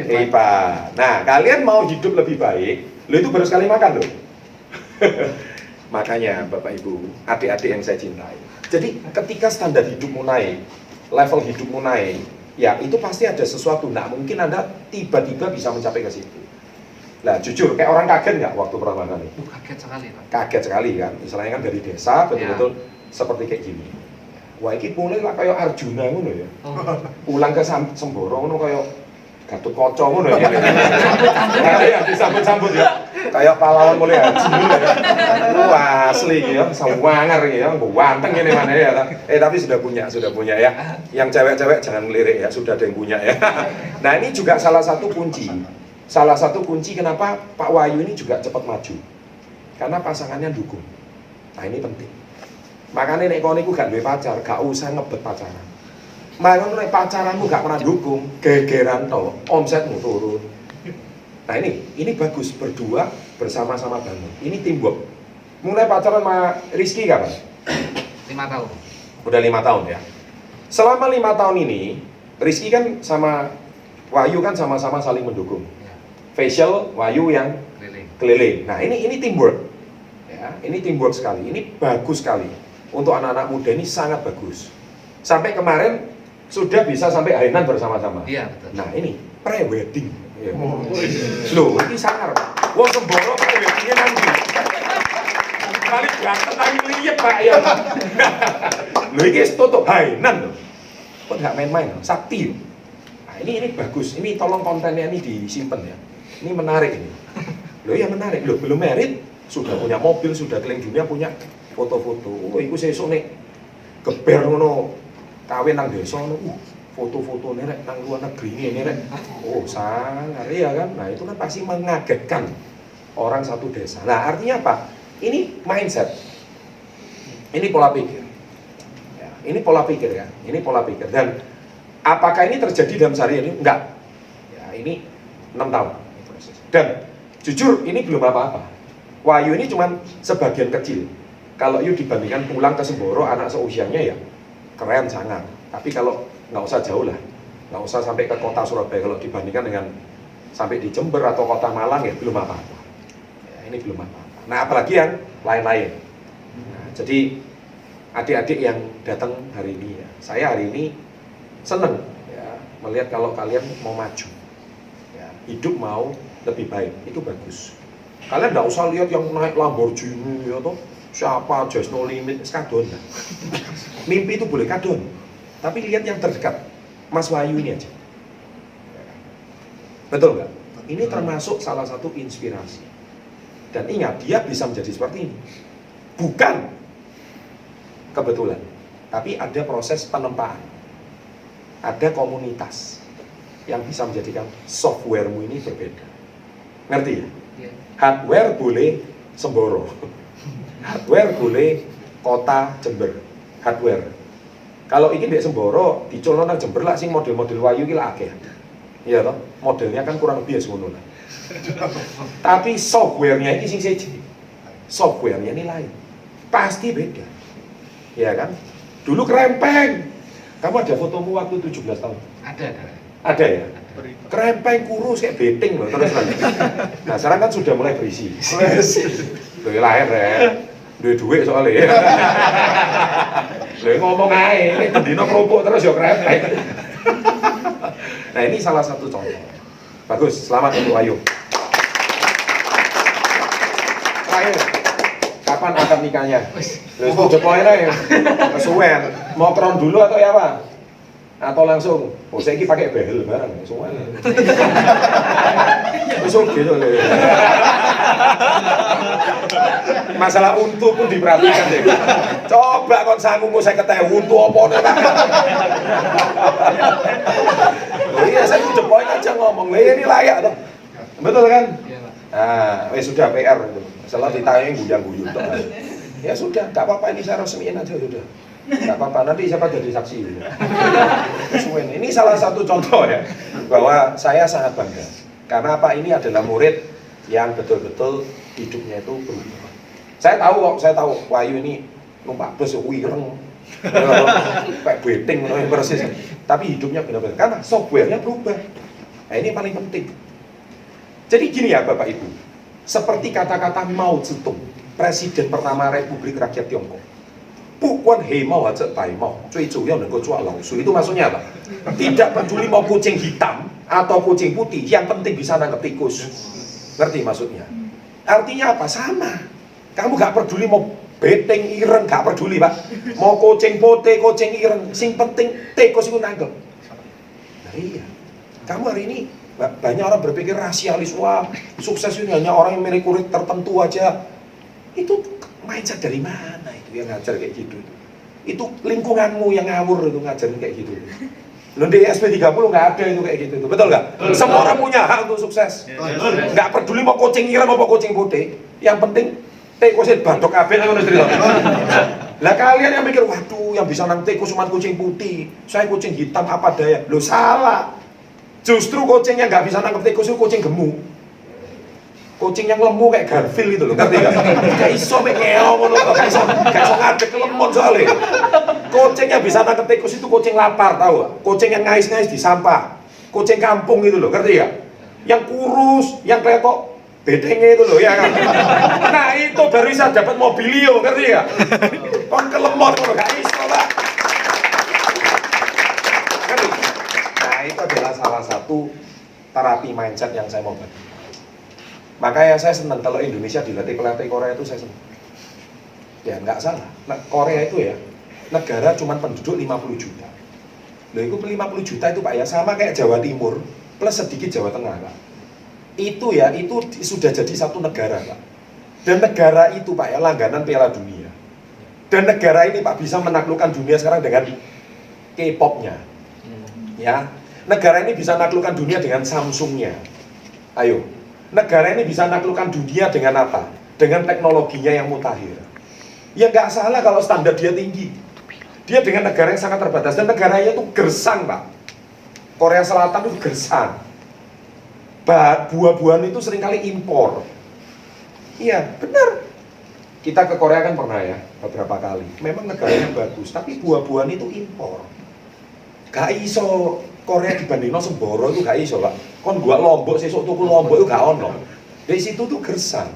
lipat. Nah, kalian mau hidup lebih baik, lo itu baru sekali makan loh. Makanya Bapak Ibu, adik-adik yang saya cintai. Jadi ketika standar hidupmu naik, level hidupmu naik, ya itu pasti ada sesuatu. Nah, mungkin Anda tiba-tiba bisa mencapai ke situ. Nah, jujur, kayak orang kaget nggak waktu pertama kali? Kaget sekali, Pak. Kaget sekali kan, misalnya kan dari desa betul-betul seperti kayak gini. Wah, ini mulai lah kayak Arjuna ngono ya. Pulang ke Semboro ngono kayak Gatot Kaca ngono ya. Ya disambut-sambut ya. Kayak pahlawan mulai haji ngono ya. Wah, asli iki ya, sawangar iki ya, ganteng ini mana ya. Tapi sudah punya ya. Yang cewek-cewek jangan ngelirik ya, sudah ada yang punya ya. Nah, ini juga salah satu kunci. Salah satu kunci kenapa Pak Wahyu ini juga cepat maju. Karena pasangannya dukung. Nah, ini penting. Makanya nek kono iku gak duwe pacar, gak usah ngebet pacaran. Makanya nek pacaranmu gak pernah dukung, gegeran to, omsetmu turun. Nah, ini bagus berdua bersama-sama bangun. Ini teamwork. Mulai pacaran sama Rizky kapan? 5 tahun. Udah 5 tahun ya. Selama 5 tahun ini, Rizky kan sama Wahyu kan sama-sama saling mendukung. Facial, Wahyu yang keliling. Nah, ini teamwork. Ya, ini teamwork sekali. Ini bagus sekali. Untuk anak-anak muda ini sangat bagus. Sampai kemarin sudah bisa sampai hainan bersama-sama. Iya, betul. Nah, ini pre-wedding. Ya. Loh, ini sangar. Wong Semboro pre-weddingnya nanti. Paling ganteng lagi lihat Pak ya. Loh, ini tutup hainan loh. Kok nggak main-main? Sakti. Nah, ini bagus. Ini tolong kontennya ini disimpan ya. Ini menarik ini. Loh ya menarik. Loh belum merit, sudah punya mobil, sudah keliling dunia punya foto-foto. Oh, iku sesuk nek geber ngono kawin nang desa ngono. Foto-foto rek nang luar negeri ini rek. Oh, sangar ya kan. Nah, itu kan pasti mengagetkan orang satu desa. Nah, artinya apa? Ini mindset. Ini pola pikir. Ya, ini pola pikir ya. Ini pola pikir. Dan apakah ini terjadi dalam sehari ini? Enggak. Ya, ini 6 tahun. Dan jujur ini belum apa-apa. Wahyu ini cuma sebagian kecil. Kalau you dibandingkan pulang ke Semboro anak seusianya ya keren sangat. Tapi kalau nggak usah jauh lah, nggak usah sampai ke kota Surabaya. Kalau dibandingkan dengan sampai di Jember atau kota Malang ya belum apa-apa. Ya, ini belum apa-apa. Nah, apalagi yang lain-lain. Nah, jadi adik-adik yang datang hari ini ya, saya hari ini seneng ya melihat kalau kalian mau maju, ya, hidup mau lebih baik, itu bagus. Kalian nggak usah lihat yang naik Lamborghini atau siapa, Just No Limit, kadon. Mimpi itu boleh kadon, tapi lihat yang terdekat, Mas Wahyu ini aja. Betul nggak? Ini termasuk salah satu inspirasi. Dan ingat, dia bisa menjadi seperti ini. Bukan kebetulan, tapi ada proses penempaan. Ada komunitas yang bisa menjadikan softwaremu ini berbeda. Ngerti ya? Iya. Hardware boleh Semboro, hardware boleh kota Jember, hardware. Kalau ini di Semboro, dicolong nang Jember lah sing model-model Wahyu iki lah akeh. Iya toh, modelnya kan kurang lebih ngono lah. Tapi softwarenya ini sing siji. Softwarenya ini lain. pasti beda. Ya kan? Dulu kerempeng. Kamu ada fotomu waktu 17 tahun? Ada. Ada ya? Kerempeng kurus kayak beting loh terus lagi. Nah sekarang kan sudah mulai berisi. Loh lahir ya. Duit soalnya ya. Loh ngomong aja, ini bendino kerupuk terus ya kerempeng. Nah ini salah satu contoh. Bagus, selamat untuk Ayu. Terakhir, kapan akad nikahnya? Terus mau jepoin aja, kesuwen. Mau kron dulu atau ya apa? Atau langsung? Oh saya ini pakai behel bareng, semuanya. Besok gitu loh. Masalah untu pun diperhatikan deh. Coba kon sanggup saya ketahui untu apa nih Pak? Iya saya udah poin aja ngomong, ini layak tuh. Betul kan? Iya, Pak. Nah, sudah PR itu. Masalah ditanya guyang-guyung tuh. Ya sudah, nggak apa-apa ini saya resmiin aja sudah. Nggak apa-apa, nanti siapa jadi saksi. Ini salah satu contoh ya, bahwa saya sangat bangga. Karena apa, ini adalah murid yang betul-betul hidupnya itu berubah. Saya tahu Wahyu ini numpak bus wireng, kayak beting persis. Tapi hidupnya benar-benar, karena softwarenya berubah. Nah ini paling penting. Jadi gini ya Bapak Ibu, seperti kata-kata Mao Zedong, Presiden pertama Republik Rakyat Tiongkok. Bukan hei mau aja bai mau, itu maksudnya apa? Tidak peduli mau kucing hitam atau kucing putih, yang penting bisa nangkep tikus. Ngerti maksudnya? Artinya apa? Sama. Kamu gak peduli mau beteng ireng, gak peduli Pak. Mau kucing putih, kucing ireng, sing penting tikus itu nangkep. Nah iya. Kamu hari ini banyak orang berpikir rasialis, wah sukses ini hanya orang yang memiliki kulit tertentu aja. Itu mindset dari mana itu yang ngajar kayak gitu? Itu lingkunganmu yang ngawur itu ngajarin kayak gitu. Loh di SP30 nggak ada itu kayak gitu, betul nggak? Semua orang punya hak untuk sukses. Nggak peduli mau kucing ireng mau kucing putih, yang penting tekusin bandok kabel yang cerita. Lah kalian yang mikir, waduh yang bisa nang tikus cuma kucing putih, saya kucing hitam apa daya? Loh salah. Justru kucing yang nggak bisa nangkep tikus itu kucing gemuk. Kucing yang lemu kayak Garfield itu loh, ngerti gak? Gak iso mengeong ngono kok, gak iso ngadek lemon soalnya. Kucing yang bisa nangkep tikus itu kucing lapar, tahu gak? Kucing yang ngais-ngais di sampah. Kucing kampung itu loh, ngerti gak? Yang kurus, yang kletok bedengnya itu loh, ya kan? Nah itu baru bisa dapat mobilio, ngerti gak? Kon ke lemon ngono gak iso, Pak. Ngerti? Nah itu adalah salah satu terapi mindset yang saya mau bagi. Makanya saya senang kalau Indonesia dilatih pelatih Korea itu saya senang. Ya nggak salah. Nah, Korea itu ya negara cuma penduduk 50 juta. Loh itu 50 juta itu Pak ya sama kayak Jawa Timur plus sedikit Jawa Tengah Pak. Itu ya itu sudah jadi satu negara Pak. Dan negara itu Pak ya langganan Piala Dunia. Dan negara ini Pak bisa menaklukkan dunia sekarang dengan K-popnya. Ya, negara ini bisa menaklukkan dunia dengan Samsungnya. Ayo. Negara ini bisa menaklukkan dunia dengan apa? Dengan teknologinya yang mutakhir. Ya nggak salah kalau standar dia tinggi. Dia dengan negara yang sangat terbatas dan negaranya itu gersang Pak. Korea Selatan itu gersang. Buah-buahan itu seringkali impor. Iya benar. Kita ke Korea kan pernah ya beberapa kali. Memang negaranya bagus, tapi buah-buahan itu impor. Gak iso Korea dibanding Semboro itu gak iso Pak. Kon gua Lombok sesuk tuku Lombok itu gak ono. Dari situ tuh gersang.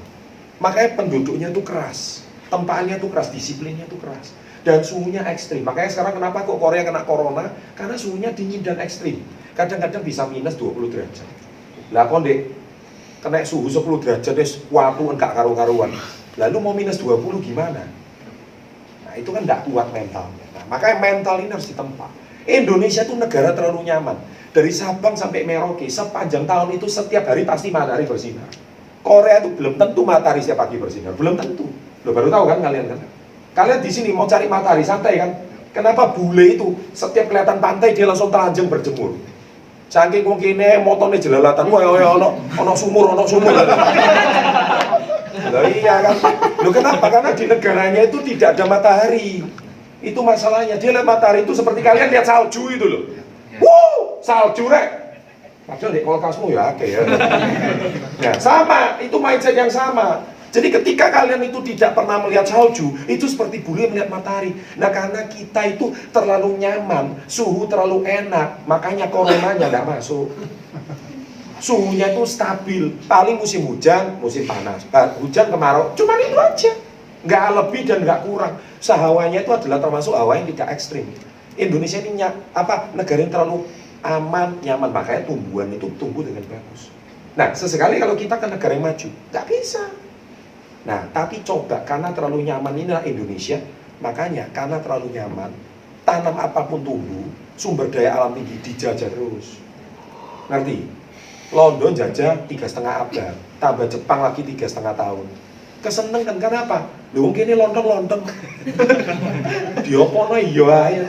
Makanya penduduknya tuh keras, tempaannya tuh keras, disiplinnya tuh keras, dan suhunya ekstrim. Makanya sekarang kenapa kok Korea kena corona? Karena suhunya dingin dan ekstrim. Kadang-kadang bisa minus 20 derajat. Lah kon dek kena suhu 10 derajat wis waktu enggak karu-karuan. Lalu mau minus 20 gimana? Nah itu kan enggak kuat mentalnya. Nah, makanya mental ini harus ditempa. Indonesia itu negara terlalu nyaman. Dari Sabang sampai Merauke, sepanjang tahun itu setiap hari pasti matahari bersinar. Korea itu belum tentu matahari setiap pagi bersinar, belum tentu. Lo baru tahu kan kalian kan? Kalian di sini mau cari matahari santai kan? Kenapa bule itu setiap kelihatan pantai dia langsung telanjang berjemur? Saking wong kene motone jelalatan, wah ono sumur. Loh iya kan? Loh kenapa? Karena di negaranya itu tidak ada matahari. Itu masalahnya, dia lihat matahari itu seperti kalian lihat salju itu loh. Wow, salju rek. Padahal di kulkasmu ya oke ya. Nah, sama, itu mindset yang sama. Jadi ketika kalian itu tidak pernah melihat salju, itu seperti bule melihat matahari. Nah karena kita itu terlalu nyaman, suhu terlalu enak, makanya coronanya nggak masuk. Suhunya itu stabil, paling musim hujan, musim panas, hujan kemarau, cuman itu aja. Nggak lebih dan nggak kurang. Sehawanya itu adalah termasuk hawa yang tidak ekstrim. Indonesia ini negara yang terlalu aman, nyaman, makanya tumbuhan itu tumbuh dengan bagus. Nah, sesekali kalau kita ke negara yang maju, nggak bisa. Nah, tapi coba, karena terlalu nyaman inilah Indonesia, makanya karena terlalu nyaman, tanam apapun tumbuh, sumber daya alam tinggi dijajah terus. Ngerti? London jajah 3,5 abad, tambah Jepang lagi 3,5 tahun. Keseneng kan, kenapa? Lho ini lontong-lontong. Diopono iya.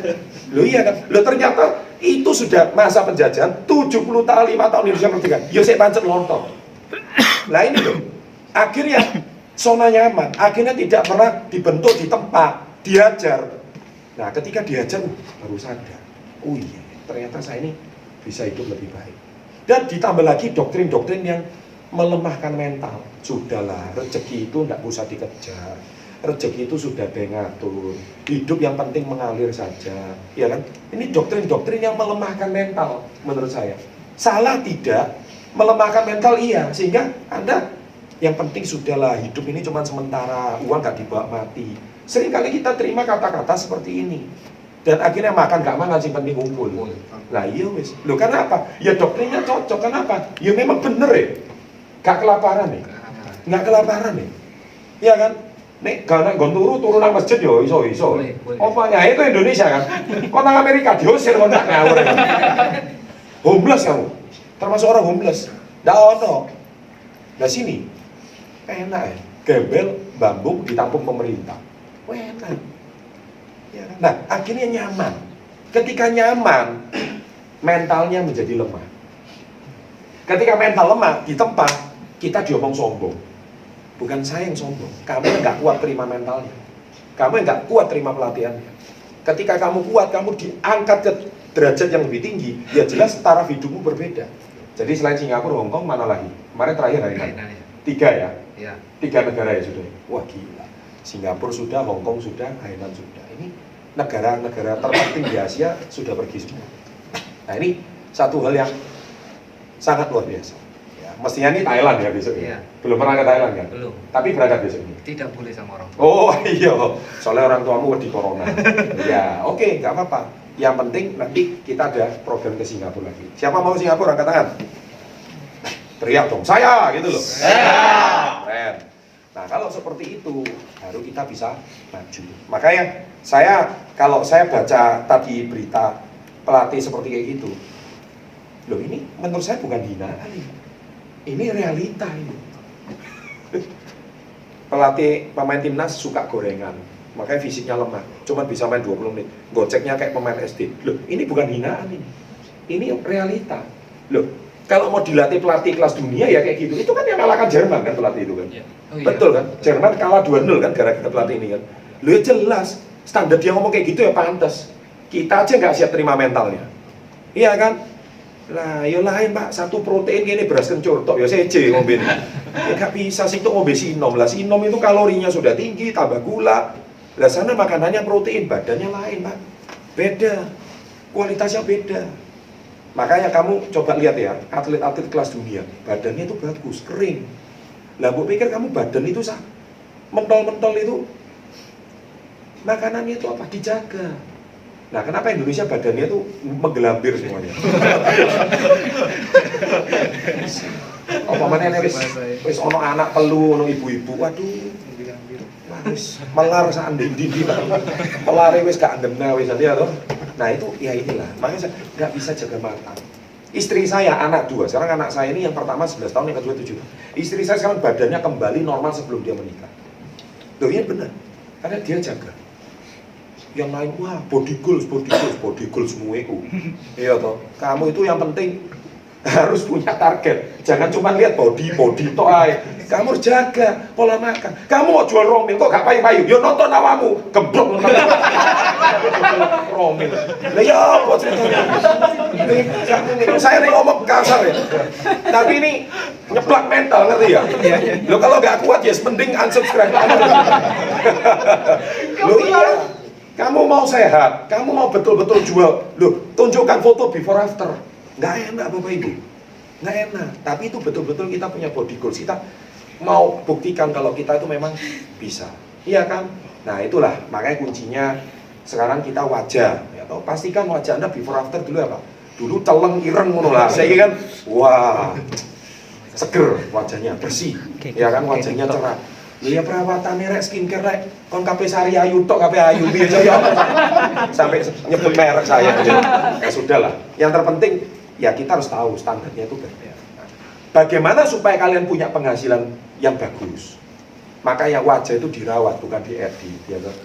Lho iya kan? Lho ternyata itu sudah masa penjajahan 75 tahun Indonesia merdeka. Ya saya pancet lontong. Nah ini loh. Akhirnya zona nyaman, akhirnya tidak pernah dibentuk di tempat, diajar. Nah, ketika diajar baru sadar. Oh iya, ternyata saya ini bisa hidup lebih baik. Dan ditambah lagi doktrin-doktrin yang melemahkan mental. Sudahlah, rezeki itu tidak usah dikejar. Rezeki itu sudah ngatur. Hidup yang penting mengalir saja, ya kan? Ini doktrin-doktrin yang melemahkan mental menurut saya. Salah tidak, melemahkan mental iya, sehingga Anda yang penting sudahlah, hidup ini cuma sementara, uang gak dibawa mati. Seringkali kita terima kata-kata seperti ini. Dan akhirnya makan gak makan sih penting kumpul. Lah iya wis. Loh kenapa? Ya doktrinnya cocok, kenapa? Ya memang bener ya. Gak kelaparan ya. Gak kelaparan ya. Iya kan? Nek gak turu nang masjid yo iso. Opanya itu Indonesia kan. Kok nang Amerika diusir kok gak ngawur. Homeless kamu. Termasuk orang homeless. Ndak ono. Nah sini enak ya, gembel bambu ditampung pemerintah. Enak. Ya, nah, akhirnya nyaman. Ketika nyaman, mentalnya menjadi lemah. Ketika mental lemah di tempat, kita diomong sombong. Bukan saya yang sombong, kamu yang nggak kuat terima mentalnya. Kamu yang nggak kuat terima pelatihannya. Ketika kamu kuat, kamu diangkat ke derajat yang lebih tinggi, ya jelas taraf hidupmu berbeda. Jadi selain Singapura, Hong Kong, mana lagi? Kemarin terakhir hari ini? 3 ya? Ya. 3 negara ya sudah. Wah gila. Singapura sudah, Hong Kong sudah, Thailand sudah. Ini negara-negara terpenting di Asia sudah pergi semua. Nah ini satu hal yang sangat luar biasa. Ya, mestinya ini Thailand ya besok. Ya. Belum pernah ke Thailand kan? Belum. Tapi berangkat besok ini. Tidak boleh sama orang tua. Oh iya, soalnya orang tuamu di corona. Ya oke, nggak apa-apa. Yang penting nanti kita ada program ke Singapura lagi. Siapa mau Singapura angkat tangan? Teriak dong, saya gitu loh. Saya. Keren. Nah kalau seperti itu baru kita bisa maju. Makanya kalau saya baca tadi berita pelatih seperti kayak gitu, loh ini menurut saya bukan hinaan ini realita ini. Pelatih pemain timnas suka gorengan, makanya fisiknya lemah, cuma bisa main 20 menit. Goceknya kayak pemain SD. Loh ini bukan hinaan ini. Ini realita. Loh kalau mau dilatih pelatih kelas dunia ya kayak gitu. Itu kan yang kalahkan Jerman kan pelatih itu kan. Oh, iya. Betul kan? Jerman kalah 2-0 kan gara-gara pelatih ini kan. Loh ya jelas, standar dia ngomong kayak gitu ya pantas. Kita aja nggak siap terima mentalnya. Iya kan? Lah, ya lain Pak, satu protein ini beras kencur tok ya seje ngombe. Ya nggak bisa sih itu ngombe sinom. Lah sinom itu kalorinya sudah tinggi, tambah gula. Lah sana makanannya protein, badannya lain Pak. Beda. Kualitasnya beda. Makanya kamu coba lihat ya, atlet-atlet kelas dunia, badannya itu bagus, kering. Lah mbok pikir kamu badan itu mentol-mentol itu makanannya itu apa? Dijaga. Nah, kenapa Indonesia badannya itu menggelambir semuanya? Apa mana wis ono anak telu, ono ibu-ibu, waduh, wis melar sak ndi-ndi Pak. Melare wis gak ngena wis ya toh. Nah, itu ya inilah. Makanya saya nggak bisa jaga mata. Istri saya anak 2. Sekarang anak saya ini yang pertama 11 tahun, yang kedua 7. Istri saya sekarang badannya kembali normal sebelum dia menikah. Loh, iya benar. Karena dia jaga. Yang lain wah body goals semua itu. Iya toh. Kamu itu yang penting harus punya target. Jangan cuma lihat body tok ae. Kamu harus jaga pola makan. Kamu mau jual romil kok gak payu-payu? Yo nonton awamu, gemblok nonton. promil. Lah ya apa ceritanya? Saya nih ngomong kasar ya. Tapi ini nyeplak mental, ngerti ya? Lo kalau nggak kuat ya mending unsubscribe. Lo iya. Kamu mau sehat, kamu mau betul-betul jual. Loh, tunjukkan foto before after. Nggak enak Bapak Ibu. Nggak enak. Tapi itu betul-betul kita punya body goals. Kita mau buktikan kalau kita itu memang bisa. Iya kan? Nah itulah, makanya kuncinya sekarang kita wajah. Ya, toh, pastikan wajah Anda before after dulu apa? Dulu celeng ireng ngono lah. Saya kan, wah, seger wajahnya, bersih. Ya kan, wajahnya cerah. Ya perawatan rek skincare rek kon KP Sari Ayu tok KP Ayu biasa ya sampai nyebut merek saya ya sudahlah. Yang terpenting ya kita harus tahu standarnya itu beda. Bagaimana supaya kalian punya penghasilan yang bagus? Makanya wajah itu dirawat bukan diedit ya kan?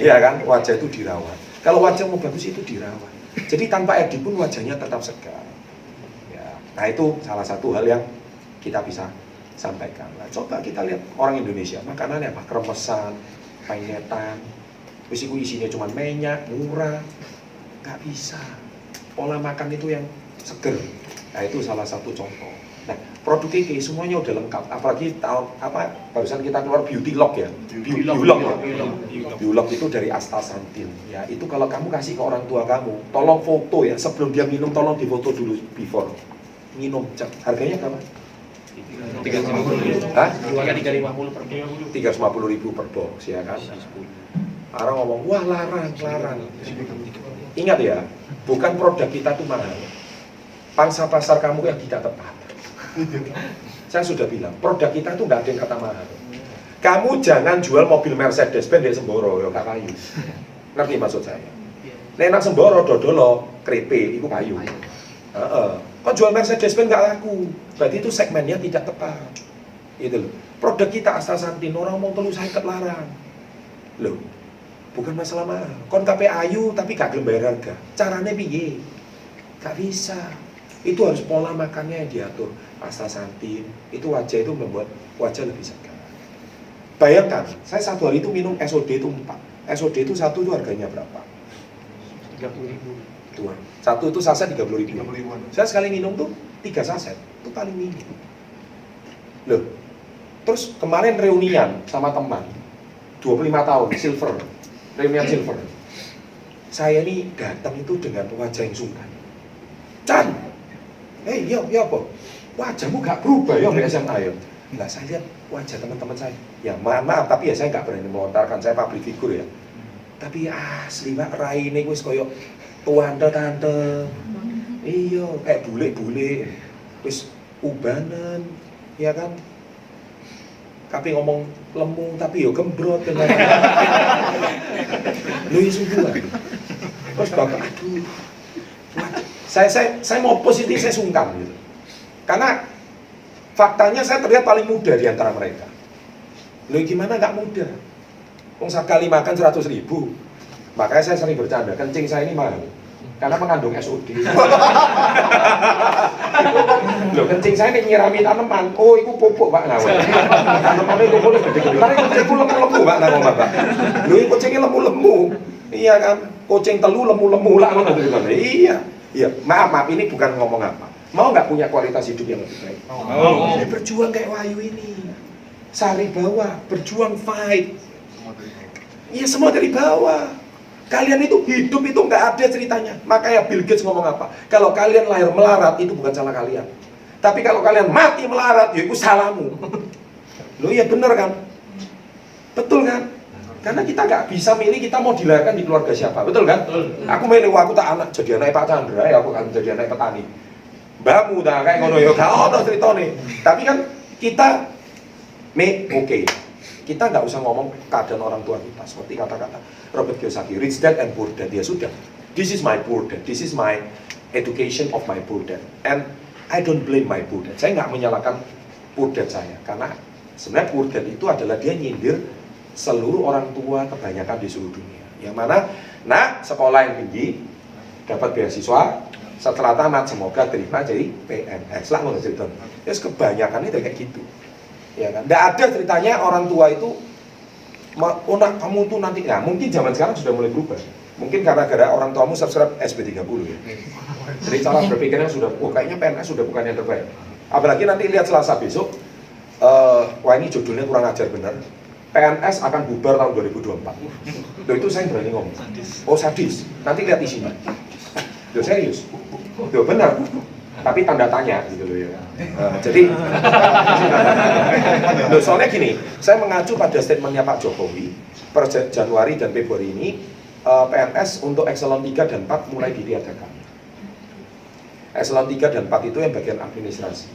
Iya kan, wajah itu dirawat. Kalau wajah mau bagus itu dirawat. Jadi tanpa edit pun wajahnya tetap segar. Ya. Nah itu salah satu hal yang kita bisa sampaikan. Nah, coba kita lihat orang Indonesia makanannya apa? Kremesan, penyetan, isinya cuma minyak, murah, nggak bisa. Pola makan itu yang seger. Nah itu salah satu contoh. Nah produk ini semuanya udah lengkap. Apalagi barusan kita keluar beauty lock ya. Biolog itu dari astaxanthin. Ya itu kalau kamu kasih ke orang tua kamu, tolong foto ya sebelum dia minum, tolong difoto dulu before minum. Harganya berapa? 350. Hah? 350 per box. 350.000 per box ya kan. Orang ngomong, wah larang. Ingat ya, bukan produk kita tuh mahal. Pangsa pasar kamu yang tidak tepat. Saya sudah bilang, produk kita tuh nggak ada yang kata mahal. Kamu jangan jual mobil Mercedes Benz di Semboro, ya kak kayu. Ngerti maksud saya? Nenak Semboro dodolo, krepe, itu kayu. Kok jual Mercedes Benz nggak laku? Berarti itu segmennya tidak tepat. Gitu loh. Produk kita astaxanthin, orang mau telu saya larang. Loh, bukan masalah mahal. Kon KP ayu tapi gak gelem bayar harga. Caranya piye? Gak bisa. Itu harus pola makannya yang diatur. Astaxanthin, itu wajah itu membuat wajah lebih segar. Bayangkan, saya satu hari itu minum SOD itu 4. SOD itu satu itu harganya berapa? 30.000. Tuan. Satu itu saset 30.000. Saya sekali minum tuh 3 saset, itu paling minim. Loh, terus kemarin reunian sama teman, 25 tahun, silver, reunian silver. Saya ini datang itu dengan wajah yang sungkan. Chan, ya apa? Wajahmu gak berubah ya dari SMA ya? Nah saya lihat wajah teman-teman saya, ya maaf tapi ya saya gak berani melontarkan, saya public figure ya. Tapi asli Pak, raine wis koyo tante, iya, kayak bule-bule, wis ubanan, ya kan? Tapi ngomong lemu, tapi yo gembrot kan? Lu ya sungguh. Terus bapak, aduh, saya mau positif, saya sungkan gitu. Karena faktanya saya terlihat paling muda di antara mereka. Lu gimana nggak muda? Wong sekali makan 100.000. Makanya saya sering bercanda, kencing saya ini mahal karena mengandung SOD. Loh, kencing saya ini nyirami tanaman. Oh, itu pupuk Pak Nawar. Tanamannya itu boleh gede-gede. Karena kucingku lemu-lemu Pak Nawar Pak. Loh, kucingnya lemu-lemu. Iya kan, kucing telu lemu-lemu lah. Iya. Maaf, ini bukan ngomong apa. Mau nggak punya kualitas hidup yang lebih baik? Ini berjuang kayak Wahyu ini. Sari bawah, berjuang fight. Iya, semua dari bawah. Kalian itu hidup itu nggak ada ceritanya. Makanya Bill Gates ngomong apa? Kalau kalian lahir melarat itu bukan salah kalian. Tapi kalau kalian mati melarat, ya itu salahmu. Loh iya bener kan? Betul kan? Karena kita nggak bisa milih kita mau dilahirkan di keluarga siapa, betul kan? Aku milih aku tak anak jadi anak Pak Chandra, ya aku kan jadi anak petani. Mbakmu tak kayak ngono ya, gak ono ceritane. Tapi kan kita oke. Kita nggak usah ngomong keadaan orang tua kita seperti kata-kata Robert Kiyosaki, rich dad and poor dad. Ya sudah, this is my poor dad, this is my education of my poor dad, and I don't blame my poor dad. Saya nggak menyalahkan poor dad saya, karena sebenarnya poor dad itu adalah dia nyindir seluruh orang tua kebanyakan di seluruh dunia. Yang mana, sekolah yang tinggi dapat beasiswa, setelah tamat semoga terima jadi PNS lah nggak cerita. Ya kebanyakan itu kayak gitu. Ya kan? Nggak ada ceritanya orang tua itu oh nak kamu tuh nanti, nah mungkin zaman sekarang sudah mulai berubah. Mungkin karena gara orang tuamu subscribe SB30 ya. Jadi cara berpikirnya sudah, oh kayaknya PNS sudah bukan yang terbaik. Apalagi nanti lihat Selasa besok, wah ini judulnya kurang ajar benar. PNS akan bubar tahun 2024. Loh itu saya berani ngomong. Oh sadis. Nanti lihat isinya. Loh serius. Loh benar. Tapi tanda tanya gitu loh ya. Jadi, loh soalnya gini, saya mengacu pada statementnya Pak Jokowi per Januari dan Februari ini, PNS untuk eselon 3 dan 4 mulai ditiadakan. Eselon 3 dan 4 itu yang bagian administrasi.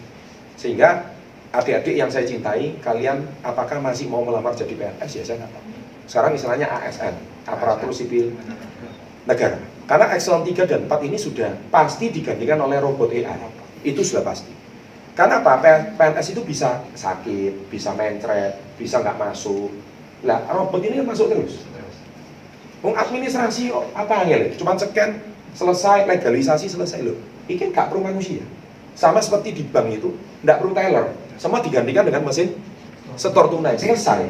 Sehingga adik-adik yang saya cintai, kalian apakah masih mau melamar jadi PNS? Ya saya nggak tahu. Sekarang istilahnya ASN, aparatur sipil negara. Karena eselon 3 dan 4 ini sudah pasti digantikan oleh robot AI. Itu sudah pasti. Karena apa? PNS itu bisa sakit, bisa mencret, bisa nggak masuk. Lah, robot ini kan masuk terus. Administrasi apa ya? Cuma scan, selesai, legalisasi selesai loh. Ini nggak perlu manusia. Sama seperti di bank itu, nggak perlu teller. Semua digantikan dengan mesin setor tunai, selesai.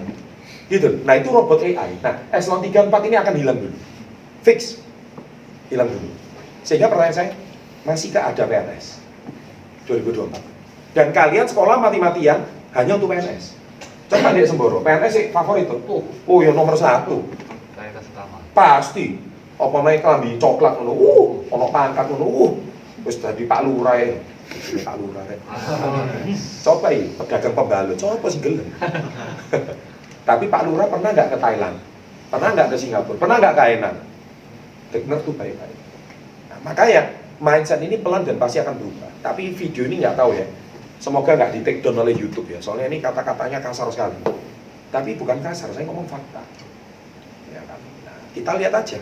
Gitu. Nah itu robot AI. Nah, eselon 3 4 ini akan hilang dulu. Fix. Hilang dulu. Sehingga pertanyaan saya, masihkah ada PNS 2024? Dan kalian sekolah mati-matian hanya untuk PNS. Coba lihat Semboro, PNS sih favorit tuh. Oh ya nomor 1. Pasti. Apa naik kelambi coklat ngono. Ono pangkat ngono. Wis dadi Pak Lurah. Pak Lurah. Coba iki pedagang pembalut, coba sing gelem. Tapi Pak Lurah pernah nggak ke Thailand? Pernah nggak ke Singapura? Pernah nggak ke Hainan? Benar tuh baik-baik. Nah, makanya mindset ini pelan dan pasti akan berubah. Tapi video ini nggak tahu ya. Semoga nggak di take down oleh YouTube ya. Soalnya ini kata-katanya kasar sekali. Tapi bukan kasar, saya ngomong fakta. Ya kan? Nah, kita lihat aja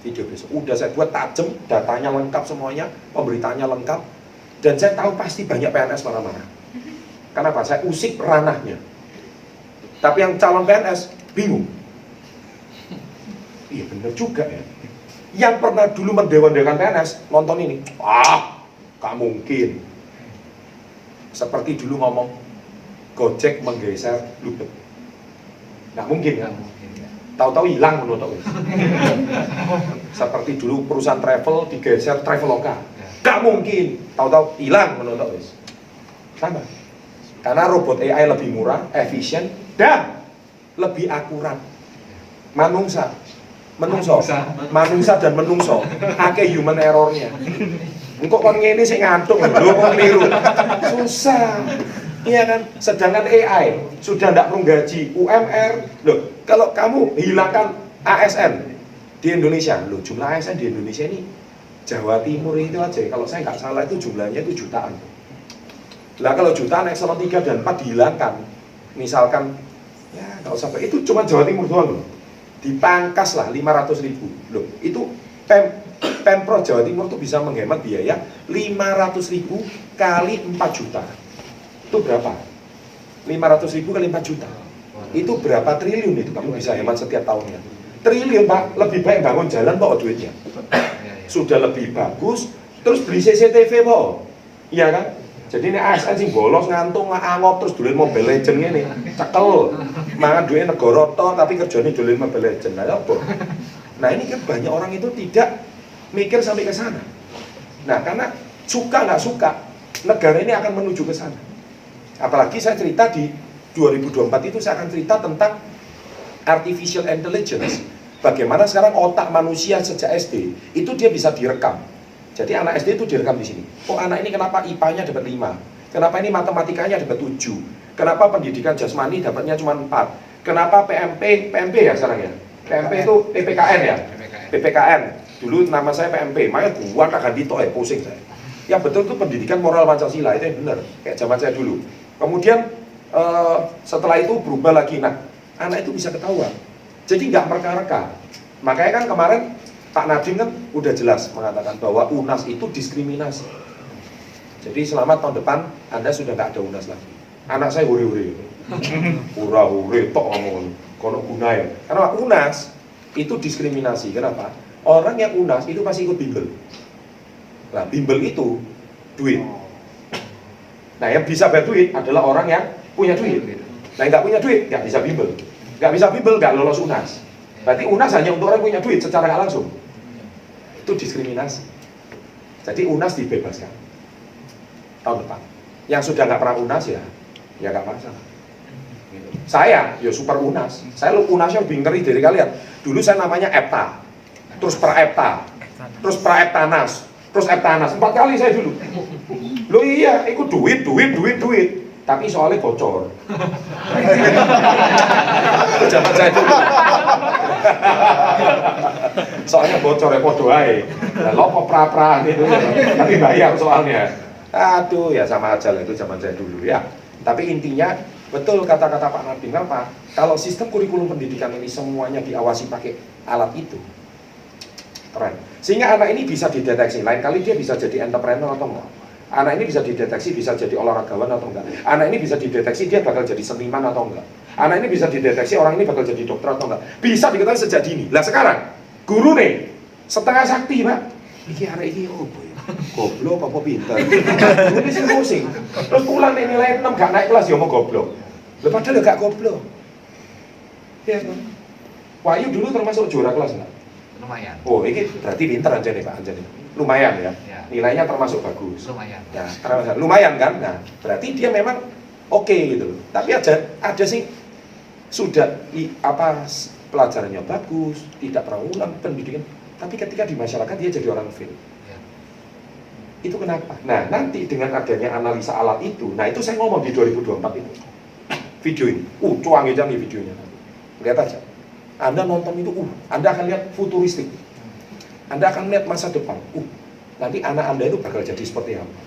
video besok. Udah saya buat tajam, datanya lengkap semuanya, pemberitaannya lengkap. Dan saya tahu pasti banyak PNS marah-marah. Kenapa? Saya usik ranahnya. Tapi yang calon PNS bingung. Iya bener juga ya. Yang pernah dulu mendewa-dewakan PNS nonton ini, gak mungkin. Seperti dulu ngomong Gojek menggeser Bluebird, gak mungkin kan? Tahu-tahu hilang menurut aku. Seperti dulu perusahaan travel digeser Traveloka, gak mungkin. Tahu-tahu hilang menurut aku. Sama. Karena robot AI lebih murah, efisien, dan lebih akurat. Manungsa dan menungso, akeh human errornya. Engkau kon ngene sing ngantuk, lho kok keliru. Susah. Iya kan? Sedangkan AI sudah tidak perlu gaji, UMR. Loh, kalau kamu hilangkan ASN di Indonesia, loh jumlah ASN di Indonesia ini Jawa Timur itu aja, kalau saya nggak salah itu jumlahnya itu jutaan. Lah kalau jutaan eselon 3 dan 4 dihilangkan, misalkan ya nggak usah, itu cuma Jawa Timur doang loh. Dipangkas lah 500.000 loh, itu Pemprov Jawa Timur tuh bisa menghemat biaya 500.000 kali 4 juta. Itu berapa? 500.000 kali 4 juta. Itu berapa triliun itu kamu bisa hemat setiap tahunnya? Triliun Pak, lebih baik bangun jalan kok duitnya. Sudah lebih bagus, terus beli CCTV kok. Iya kan? Jadi ini ASN sing bolos ngantung angop terus dolen Mobile Legend ngene, cekel. Mangan duit negara to tapi kerjane dolen Mobile Legend. Lah apa? Nah, ini kan banyak orang itu tidak mikir sampai ke sana. Nah, karena suka nggak suka, negara ini akan menuju ke sana. Apalagi saya cerita di 2024 itu saya akan cerita tentang artificial intelligence. Bagaimana sekarang otak manusia sejak SD itu dia bisa direkam. Jadi anak SD itu direkam di sini. Oh anak ini kenapa IPA-nya dapat 5? Kenapa ini matematikanya dapat 7? Kenapa pendidikan jasmani dapatnya cuma 4? Kenapa PMP ya sekarang ya? PMP itu PPKN ya? PPKN. Dulu nama saya PMP, makanya gua tak ganti toh pusing saya. Yang betul itu pendidikan moral Pancasila, itu yang benar. Kayak zaman saya dulu. Kemudian setelah itu berubah lagi. Nah, anak itu bisa ketahuan. Jadi nggak mereka-reka. Makanya kan kemarin Pak Nadiem kan udah jelas mengatakan bahwa UNAS itu diskriminasi. Jadi selama tahun depan Anda sudah nggak ada UNAS lagi. Anak saya huri-huri, hura-huri, tok ngomong, kono gunanya. Karena UNAS itu diskriminasi. Kenapa? Orang yang UNAS itu pasti ikut bimbel. Nah, bimbel itu duit. Nah, yang bisa bayar duit adalah orang yang punya duit. Nah, yang nggak punya duit nggak bisa bimbel. nggak bisa bimbel, nggak lolos UNAS. Berarti UNAS hanya untuk orang yang punya duit secara nggak langsung. Itu diskriminasi. Jadi UNAS dibebaskan tahun depan. Yang sudah nggak pernah UNAS ya nggak masalah. Gitu. Saya, ya super UNAS. Saya UNASnya lebih ngeri dari kalian. Dulu saya namanya EPTA, terus pra-EPTA, terus pra-EPTANAS, terus EPTANAS. 4 kali saya dulu. Loh iya, ikut duit. Tapi soalnya bocor. Itu zaman saya dulu. Soalnya bocor ya podo ae. Lah lopo pra-pra itu tapi bayar soalnya. Aduh ya sama aja lah, itu zaman saya dulu ya. Tapi intinya betul kata-kata Pak Nadiem apa? Kalau sistem kurikulum pendidikan ini semuanya diawasi pakai alat itu, keren. Sehingga anak ini bisa dideteksi. Lain kali dia bisa jadi entrepreneur atau enggak. Anak ini bisa dideteksi bisa jadi olahragawan atau enggak. Anak ini bisa dideteksi dia bakal jadi seniman atau enggak. Anak ini bisa dideteksi orang ini bakal jadi dokter atau enggak. Bisa diketahui sejak dini. Lah sekarang guru nih setengah sakti Pak. Iki anak ini boy. Goblok apa pintar. Ini sing pusing. Terus pulang nih nilai 6 gak naik kelas ya mau goblok. Lah padahal gak goblok. Ya kan. Wahyu dulu termasuk juara kelas enggak? Lumayan. Oh, ini berarti pintar aja nih Pak Anjani. Lumayan ya. Ya. Nilainya termasuk bagus. Lumayan. Ya, lumayan kan? Nah, berarti dia memang oke gitu loh. Tapi ada sih sudah pelajarannya bagus, tidak pernah ulang pendidikan. Tapi ketika di masyarakat dia jadi orang fail. Ya. Itu kenapa? Nah, nanti dengan adanya analisa alat itu, nah itu saya ngomong di 2024 itu. Video ini, cuang aja nih videonya. Lihat aja. Anda nonton itu, Anda akan lihat futuristik. Anda akan lihat masa depan. Nanti anak Anda itu bakal jadi seperti apa?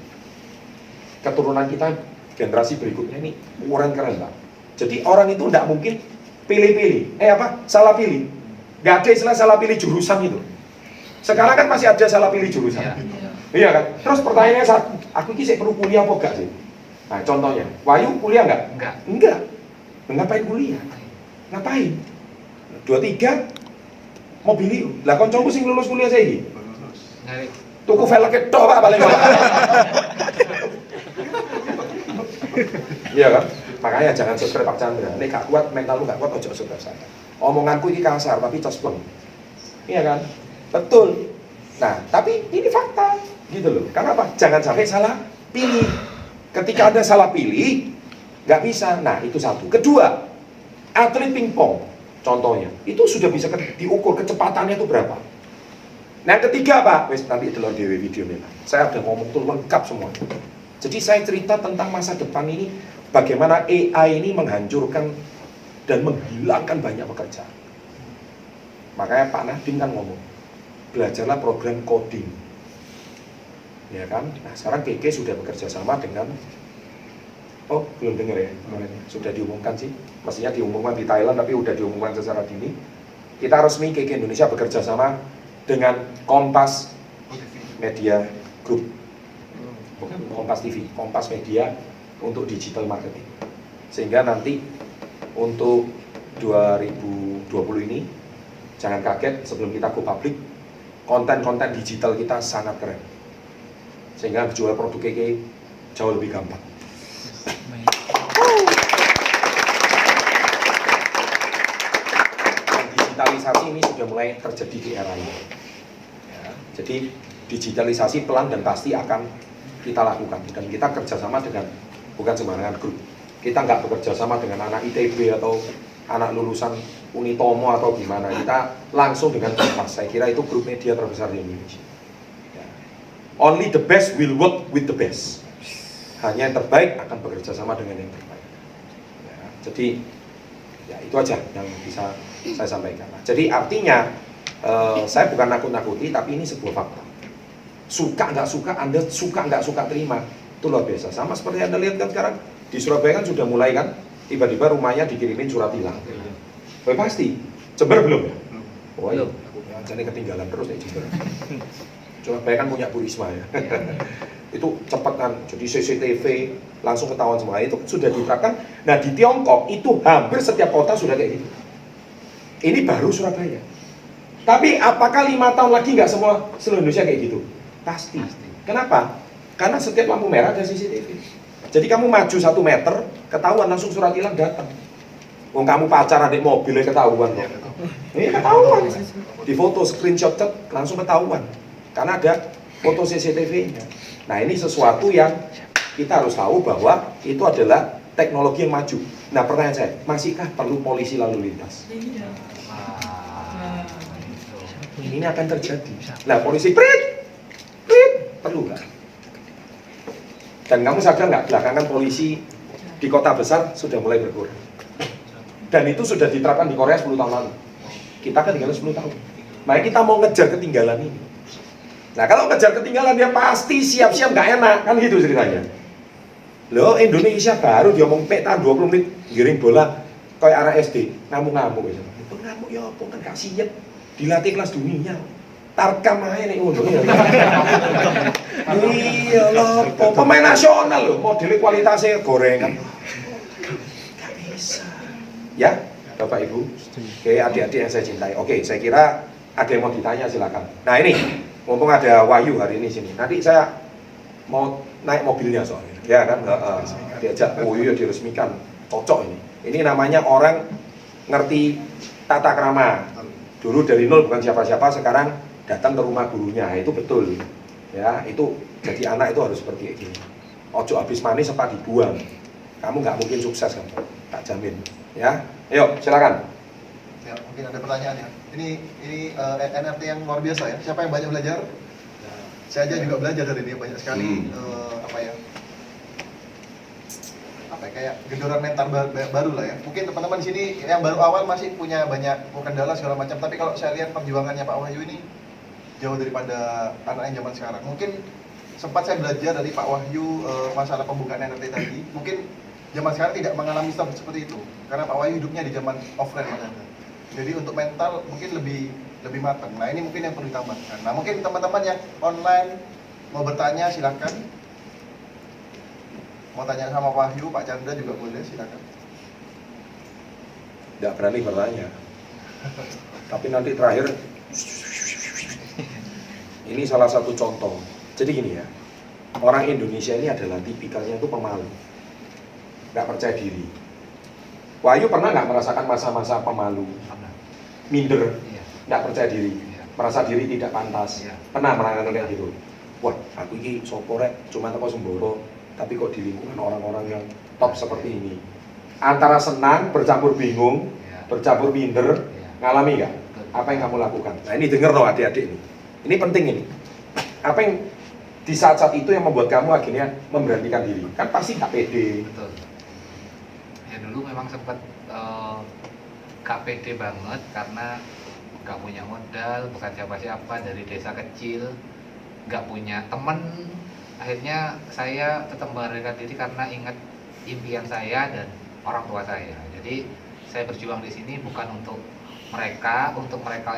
Keturunan kita, generasi berikutnya ini keren Pak. Jadi orang itu tidak mungkin pilih-pilih. Salah pilih. Gak ada istilah salah pilih jurusan itu. Sekarang kan masih ada salah pilih jurusan. Iya kan? Terus pertanyaannya aku ini perlu kuliah apa enggak sih? Nah contohnya, Wahyu kuliah enggak? Enggak. Ngapain kuliah? Ngapain? 23 mobil. Lah koncoku sing lulus kuliah saya ini. Tuku velg tok Pak paling. Iya kan? Makanya jangan subscribe Pak Chandra. Nek gak kuat mental lu gak kuat ojo subscribe saya. Omonganku ini kasar tapi cospleng. Iya kan? Betul. Nah, tapi ini fakta gitu loh. Karena apa? Jangan sampai salah pilih. Ketika Anda salah pilih, nggak bisa. Nah, itu satu. Kedua, atlet pingpong contohnya, itu sudah bisa diukur kecepatannya itu berapa. Nah, yang ketiga Pak, wes nanti delok dhewe videonya. Saya udah ngomong tuh lengkap semua. Jadi saya cerita tentang masa depan ini, bagaimana AI ini menghancurkan dan menghilangkan banyak pekerjaan. Makanya Pak Nadiem kan ngomong, belajarlah program coding. Ya kan? Nah, sekarang KK sudah bekerja sama dengan belum dengar ya kemarin. Sudah diumumkan sih. Mestinya diumumkan di Thailand tapi udah diumumkan secara dini. Kita resmi KK Indonesia bekerja sama dengan Kompas Media Group. Bukan Kompas TV, Kompas Media untuk digital marketing. Sehingga nanti untuk 2020 ini jangan kaget sebelum kita go public, konten-konten digital kita sangat keren. Sehingga jual produk KK jauh lebih gampang. Digitalisasi ini sudah mulai terjadi di era ini. Ya, jadi digitalisasi pelan dan pasti akan kita lakukan. Dan kita kerjasama dengan bukan sembarangan grup. Kita nggak bekerja sama dengan anak ITB atau anak lulusan Unitomo atau gimana. Kita langsung dengan Kompas. Saya kira itu grup media terbesar di Indonesia. Only the best will work with the best. Hanya yang terbaik akan bekerja sama dengan yang terbaik. Ya, jadi ya itu aja yang bisa saya sampaikan. Jadi artinya saya bukan nakut-nakuti, tapi ini sebuah fakta. Suka nggak suka, Anda suka nggak suka terima, itu luar biasa. Sama seperti Anda lihat kan sekarang di Surabaya kan sudah mulai kan, tiba-tiba rumahnya dikirimin surat hilang. Pasti. Jember belum ya? Oh iya. Jadi ketinggalan terus ya Jember. Surabaya kan punya Bu Risma ya. Itu cepat kan, jadi CCTV langsung ketahuan semua. Itu sudah diterapkan. Nah di Tiongkok itu hampir setiap kota sudah kayak gitu. Ini baru Surabaya. Tapi apakah 5 tahun lagi nggak semua seluruh Indonesia kayak gitu? Pasti. Kenapa? Karena setiap lampu merah ada CCTV. Jadi kamu maju 1 meter, ketahuan langsung surat hilang datang. Wong kamu pacaran di mobilnya ketahuan kok. Ini ketahuan. Di foto screenshot langsung ketahuan. Karena ada foto CCTV-nya. Nah, ini sesuatu yang kita harus tahu bahwa itu adalah teknologi yang maju. Nah, pertanyaan saya, masihkah perlu polisi lalu lintas? Ini akan terjadi. Nah, polisi prit, perlu nggak? Dan kamu sadar nggak, belakangan polisi di kota besar sudah mulai berkurang. Dan itu sudah diterapkan di Korea 10 tahun lalu. Kita kan tinggal 10 tahun. Makanya kita mau ngejar ketinggalan ini. Nah, kalau ngejar ketinggalan dia pasti siap-siap nggak enak, kan gitu ceritanya. Loh, Indonesia baru diomong peta 20 menit giring bola kayak arah SD, ngamuk-ngamuk gitu. Itu ngamuk ya apa kan gak siap. Dilatih kelas dunia. Tarkam aja nih ngono ya. Iya loh, pemain nasional loh, modelnya kualitasnya gorengan. Gak bisa. Ya, Bapak Ibu. Oke, adik-adik yang saya cintai. Oke, saya kira ada yang mau ditanya silakan. Nah, ini mumpung ada Wahyu hari ini sini. Nanti saya mau naik mobilnya soalnya. Ya kan, diajak Wahyu diresmikan. Cocok ini. Ini namanya orang ngerti tata krama. Dulu dari nol bukan siapa-siapa, sekarang datang ke rumah gurunya. Itu betul. Ya, itu jadi anak itu harus seperti ini. Ojo habis manis sempat dibuang. Kamu nggak mungkin sukses kan? Tak jamin. Ya, ayo silakan. Ya, mungkin ada pertanyaan ya. Ini NRT yang luar biasa ya. Siapa yang banyak belajar? Saya aja juga belajar dari ini banyak sekali. Kayak gendoran mental baru lah ya. Mungkin teman-teman di sini yang baru awal masih punya banyak kendala segala macam. Tapi kalau saya lihat perjuangannya Pak Wahyu ini jauh daripada anak yang zaman sekarang. Mungkin sempat saya belajar dari Pak Wahyu masalah pembukaan NRT tadi. Mungkin zaman sekarang tidak mengalami seperti itu. Karena Pak Wahyu hidupnya di zaman offline makanya. Jadi untuk mental mungkin lebih matang. Nah, ini mungkin yang perlu ditambahkan. Nah, mungkin teman-teman yang online mau bertanya silakan. Mau tanya sama Wahyu, Pak Chandra juga boleh, silakan. Nggak berani bertanya. Tapi nanti terakhir, ini salah satu contoh. Jadi gini ya, orang Indonesia ini adalah tipikalnya itu pemalu, nggak percaya diri. Wahyu pernah nggak merasakan masa-masa pemalu, minder, nggak percaya diri, merasa diri tidak pantas, pernah merasakan kayak gitu? Wah, aku ini soporek, cuma teko Semboro, tapi kok di lingkungan orang-orang yang top seperti ini. Antara senang, bercampur bingung, bercampur minder, ngalami nggak? Apa yang kamu lakukan? Nah, ini denger loh adik-adik ini. Ini penting ini. Apa yang di saat-saat itu yang membuat kamu akhirnya memberanikan diri? Kan pasti nggak pede. Betul. Ya dulu memang sempat gak pede banget karena gak punya modal, bukan siapa-siapa, dari desa kecil, gak punya temen. Akhirnya saya tetap memberanikan diri karena ingat impian saya dan orang tua saya. Jadi saya berjuang di sini bukan untuk mereka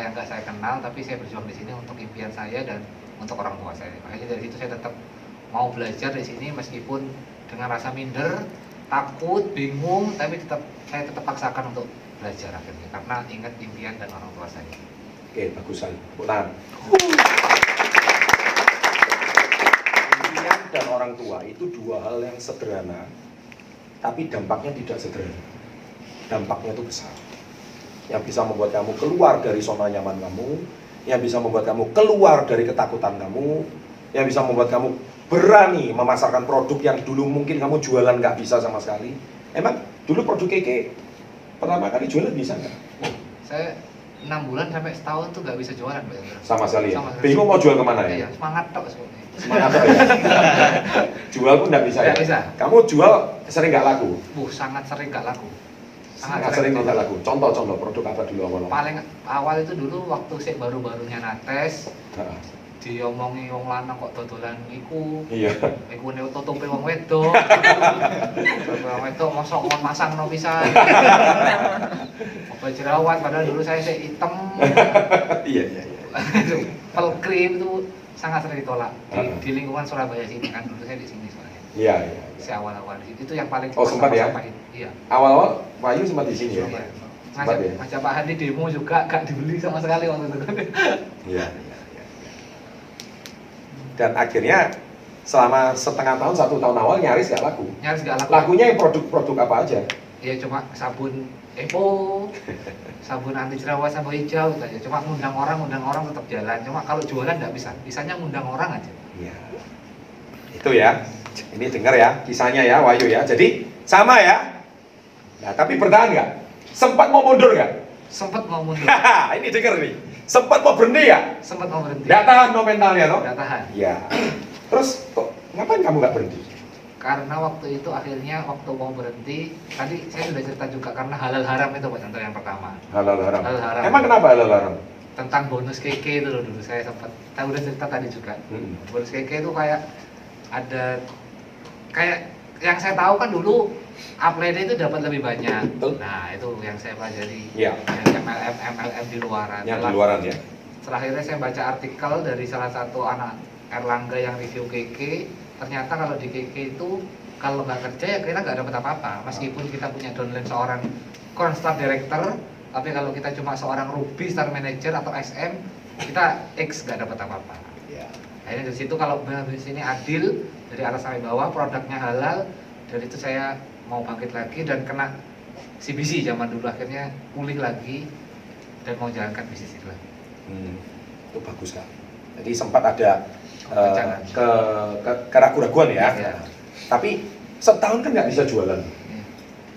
yang gak saya kenal, tapi saya berjuang di sini untuk impian saya dan untuk orang tua saya. Makanya dari situ saya tetap mau belajar di sini meskipun dengan rasa minder, takut, bingung, tapi saya tetap paksakan untuk belajar akhirnya karena ingat impian dan orang tua saya. Oke, bagus sekali. Pulang. Dan orang tua itu dua hal yang sederhana, tapi dampaknya tidak sederhana. Dampaknya itu besar. Yang bisa membuat kamu keluar dari zona nyaman kamu, yang bisa membuat kamu keluar dari ketakutan kamu, yang bisa membuat kamu berani memasarkan produk yang dulu mungkin kamu jualan nggak bisa sama sekali. Emang dulu produk Keke pertama kali jualan bisa nggak? Saya 6 bulan sampai setahun tuh nggak bisa jualan, Pak. Sama sekali ya? Sama sekali. Bingung mau jual kemana ya? Iya, semangat tok sebenarnya. Semangat ya? Jual pun nggak bisa ya? Nggak bisa. Kamu jual sering nggak laku? Sangat sering nggak laku. Sangat sering tidak laku. Contoh-contoh produk apa dulu awal? Paling awal itu dulu waktu saya baru-barunya nates, Nah, diomongi wong lanang kok dodolan iku. iya. Iku ne tutupe wong wedok. Wong wedok mosok kon masangno pisan. Apa jerawat padahal dulu saya hitam. Iya. Pel krim itu sangat sering ditolak di lingkungan Surabaya sini kan, dulu saya di sini soalnya. Iya. Si awal-awal di situ itu yang paling Oh, sempat ya? Iya. Awal-awal Wahyu sempat di sini ya? Iya. Sempat ya? Ngajak Pak Hadi demo juga gak dibeli sama sekali waktu itu. Iya. Dan akhirnya selama setengah tahun, 1 tahun awal nyaris gak laku. Nyaris gak laku. Lakunya yang produk-produk apa aja? ya cuma sabun Epo, sabun anti jerawat, sabun hijau gitu aja. Cuma ngundang orang tetap jalan. Cuma kalau jualan nggak bisa, bisanya ngundang orang aja. Iya. Itu ya. Ini dengar ya kisahnya ya Wahyu ya. Jadi sama ya. Nah tapi bertahan nggak? Sempat mau mundur nggak? Sempat mau mundur, Ini dengar nih. Sempat mau berhenti ya? sempat mau berhenti, Nggak tahan no mentalnya toh? nggak tahan. Ya. Terus kok ngapain kamu nggak berhenti? Karena waktu itu akhirnya waktu mau berhenti, tadi saya sudah cerita juga karena halal haram itu Pak contoh yang pertama. Halal haram. Halal haram. Emang kenapa halal haram? Tentang bonus KK itu loh dulu saya sempat, saya udah cerita tadi juga. Hmm. Bonus KK itu kayak ada kayak yang saya tahu kan dulu upline itu dapat lebih banyak. Betul. Nah itu yang saya pelajari. Iya. Yang MLM di luaran. Yang di luaran ya. Setelah akhirnya saya baca artikel dari salah satu anak Erlangga yang review KK. Ternyata kalau di KK itu kalau nggak kerja ya kita nggak dapat apa-apa. Meskipun kita punya downline seorang Cornstar Director, tapi kalau kita cuma seorang Ruby Star Manager atau SM, kita X nggak dapat apa-apa. Iya. Akhirnya dari situ kalau bisnis ini adil dari atas sampai bawah, produknya halal, dari itu saya mau bangkit lagi dan kena CBC zaman dulu akhirnya pulih lagi dan mau jalankan bisnis itu lagi. Itu bagus kan. Jadi sempat ada Jangan. keraguan-raguan ya. Iya. Tapi setahun kan nggak bisa jualan. Iya.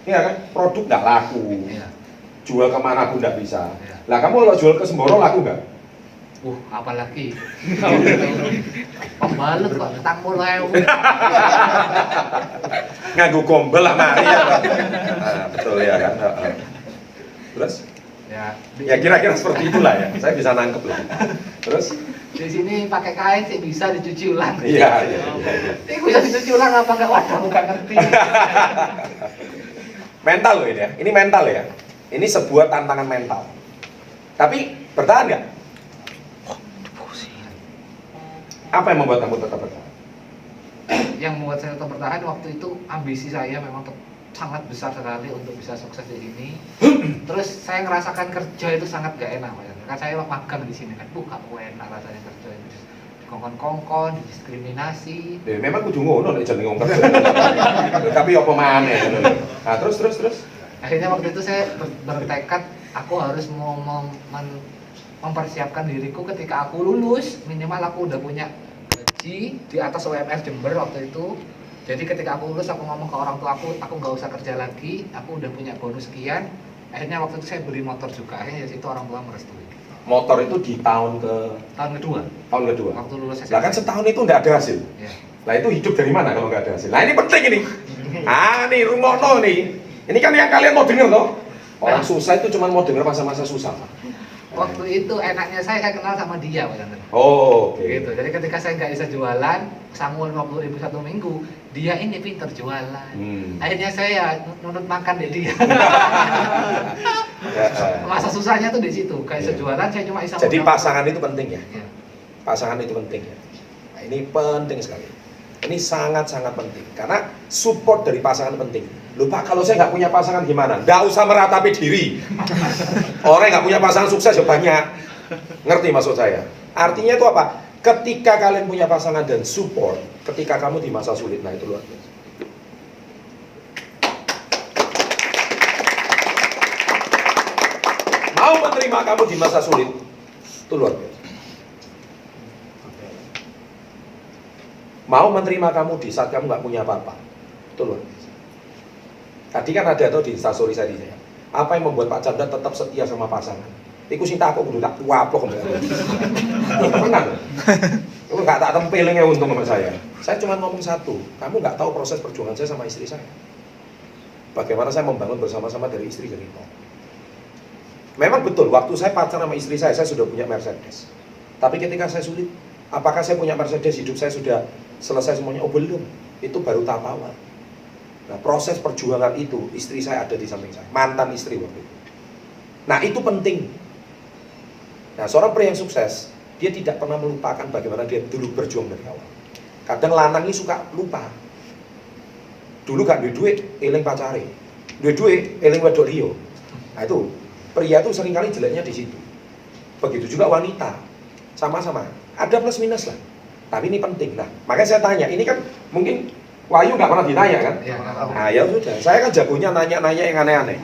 Iya kan? Produk nggak laku. Iya. Jual kemana pun nggak bisa. Iya. Lah kamu kalau jual ke Semboro laku nggak? Apalagi kalau pembalut kok tentang mulai Nganggu gombel lah mari ya. Nah, betul ya kan. Terus? Ya kira-kira seperti itulah ya. Saya bisa nangkep lah. Terus? di sini pakai kain sih bisa dicuci ulang. Iya. Ini bisa dicuci ulang apa enggak? Waduh, bukan ngerti. Mental loh ini ya. Ini mental ya. Ini sebuah tantangan mental. Tapi bertahan nggak? Apa yang membuat kamu tetap bertahan? Yang membuat saya tetap bertahan waktu itu ambisi saya memang sangat besar sekali untuk bisa sukses di sini. Terus saya ngerasakan kerja itu sangat gak enak, kan saya magang di sini kan, gak enak rasanya kerja itu. Dikongkon-kongkon, didiskriminasi. Memang kudu ngono nek jenenge wong kerja. Tapi apa maneh ngono. Nah, terus. Akhirnya waktu itu saya bertekad aku harus mempersiapkan diriku ketika aku lulus, minimal aku udah punya gaji di atas UMR Jember waktu itu. Jadi ketika aku lulus, aku ngomong ke orang tua aku nggak usah kerja lagi, aku udah punya bonus sekian. Akhirnya waktu itu saya beli motor juga, akhirnya dari situ orang tua merestui. Motor itu di tahun kedua. Waktu lulus SMP. Lah kan setahun itu nggak ada hasil. Ya. Lah itu hidup dari mana kalau nggak ada hasil? Nah ini penting ini. Nih rumono nih. Ini kan yang kalian mau denger toh. Orang susah itu cuma mau denger masa-masa susah. Waktu itu enaknya saya kenal sama dia, Pak Chandra. Oh, oke. Gitu. Jadi ketika saya nggak bisa jualan, sanggup 50.000 satu minggu, dia ini pinter jualan. Akhirnya saya nunut makan deh dia. Masa susahnya tuh di situ. Kayak sejualan saya cuma bisa. Jadi pasangan itu penting ya. Ya. Pasangan itu penting ya. Nah, ini penting sekali. Ini sangat-sangat penting karena support dari pasangan penting. Lupa kalau saya nggak punya pasangan gimana? Nggak usah meratapi diri. Orang yang nggak punya pasangan sukses ya banyak. Ngerti maksud saya? Artinya itu apa? Ketika kalian punya pasangan dan support, ketika kamu di masa sulit, nah itu luar biasa. Mau menerima kamu di masa sulit, itu luar biasa. Mau menerima kamu di saat kamu nggak punya apa-apa, itu luar biasa. Tadi kan ada tuh di instastory saya, apa yang membuat Pak Chandra tetap setia sama pasangan? Iku cinta aku kudu tak waplok mbak. Tenang. Lu nggak tak tempelingnya untung sama saya. Saya cuma ngomong satu, kamu nggak tahu proses perjuangan saya sama istri saya. Bagaimana saya membangun bersama-sama dari istri jadi nol. Memang betul, waktu saya pacaran sama istri saya sudah punya Mercedes. Tapi ketika saya sulit, apakah saya punya Mercedes, hidup saya sudah selesai semuanya? Oh belum, itu baru tahap awal. Nah proses perjuangan itu, istri saya ada di samping saya, mantan istri waktu itu. Nah itu penting. Nah seorang pria yang sukses, dia tidak pernah melupakan bagaimana dia dulu berjuang dari awal. Kadang lanang ini suka lupa. Dulu gak duit, eling pacare. Duit, eling wedok liya. Nah itu, pria itu seringkali jeleknya di situ. Begitu juga wanita, sama-sama. Ada plus minus lah. Tapi ini penting. Nah, makanya saya tanya, ini kan mungkin Wahyu nggak pernah ditanya kan? Iya, nggak apa-apa. Nah ya sudah, saya kan jagonya nanya-nanya yang aneh-aneh.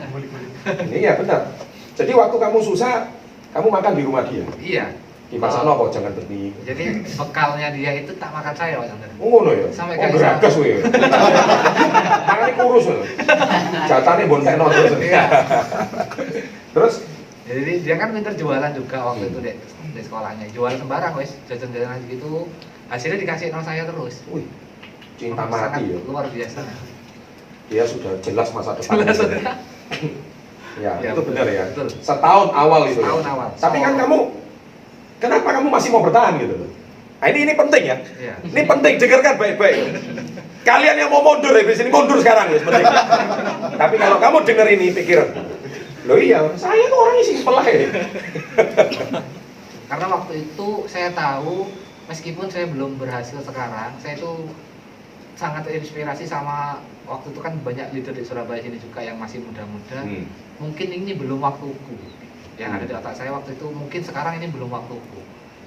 Ini ya benar. Jadi waktu kamu susah, kamu makan di rumah dia. Iya. Dimasak kok jangan bening. Jadi bekalnya dia itu tak makan saya Pak Chandra. Oh ngono ya. Sampai Oh kayak geragas kowe. Makane kurus lho. Jatane bontekno terus. Iya. Terus Jadi dia kan pinter jualan juga waktu itu di sekolahnya. Jualan sembarang wes, jajan-jajanan gitu. Hasilnya dikasih sama saya terus. wih, cinta Sangat mati ya. luar biasa. Dia sudah jelas masa depan. Jelas sudah. Ya, Ya, itu benar ya. betul. Setahun awal itu. Setahun ya. awal. Tapi kan kamu kenapa kamu masih mau bertahan gitu loh? Nah, ini penting ya. Iya. Ini penting, dengarkan baik-baik. Kalian yang mau mundur ya, sini mundur sekarang ya, penting. Tapi kalau kamu dengar ini pikir, loh iya, saya tuh orangnya simpel aja. Karena waktu itu saya tahu meskipun saya belum berhasil sekarang, saya itu sangat terinspirasi sama waktu itu kan banyak leader di Surabaya sini juga yang masih muda-muda. Mungkin ini belum waktuku. Yang ada di otak saya waktu itu mungkin sekarang ini belum waktuku.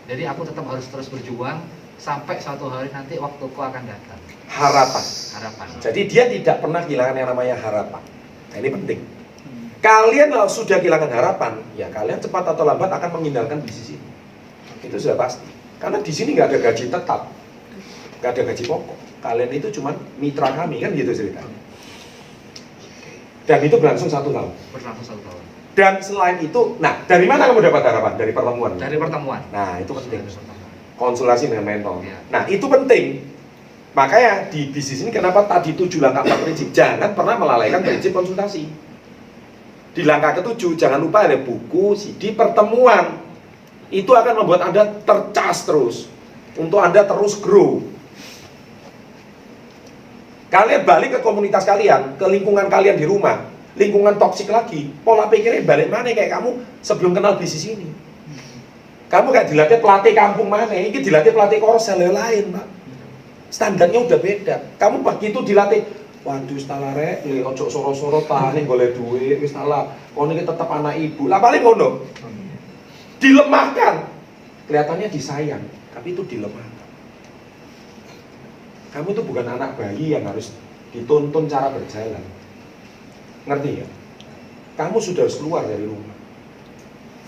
Jadi aku tetap harus terus berjuang sampai suatu hari nanti waktuku akan datang. Harapan. Harapan. Jadi dia tidak pernah kehilangan yang namanya harapan. Nah, ini penting. Kalian kalau sudah kehilangan harapan, ya kalian cepat atau lambat akan meninggalkan bisnis ini. Itu sudah pasti. Karena di sini nggak ada gaji tetap, nggak ada gaji pokok. Kalian itu cuma mitra kami kan gitu ceritanya. Dan itu berlangsung 1 tahun. Berlangsung 1 tahun. Dan selain itu, nah dari mana kamu dapat harapan? Dari pertemuan. Dari pertemuan. Nah itu penting. Dari pertemuan. Konsultasi dengan mentor. Iya. Nah itu penting. Makanya di bisnis ini kenapa tadi 7 langkah 4 prinsip, jangan pernah melalaikan prinsip konsultasi. Di langkah ke-7 jangan lupa ada buku CD pertemuan. Itu akan membuat Anda tercas terus, untuk Anda terus grow. Kalian balik ke komunitas kalian, ke lingkungan kalian di rumah, lingkungan toksik lagi, pola pikirnya balik mana kayak kamu sebelum kenal bisnis ini. Kamu kayak dilatih pelatih kampung mana, ini dilatih pelatih korsel lain Pak. Standarnya udah beda. Kamu begitu dilatih, waduh stalare, ojo soro-soro tani golek duit, wis salah. Kono iki tetep anak ibu. Lah paling ngono. Dilemahkan. Kelihatannya disayang, tapi itu dilemahkan. Kamu itu bukan anak bayi yang harus dituntun cara berjalan. Ngerti ya? Kamu sudah harus keluar dari rumah.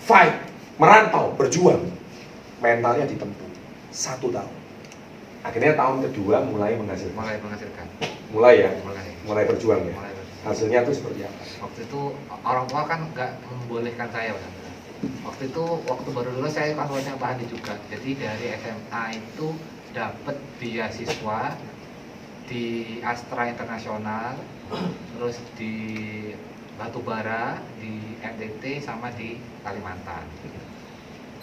Fight, merantau, berjuang. Mentalnya ditempuh 1 tahun. Akhirnya tahun kedua mulai menghasilkan. Mulai menghasilkan. Mulai ya? Mulai Berjuang ya? mulai berjuang. Hasilnya itu seperti apa? Waktu itu orang tua kan nggak membolehkan saya Pak Chandra. Waktu itu waktu baru lulus saya konsultasi Pak Hadi juga. Jadi dari SMA itu dapat beasiswa di Astra Internasional, terus di Batubara, di NTT sama di Kalimantan.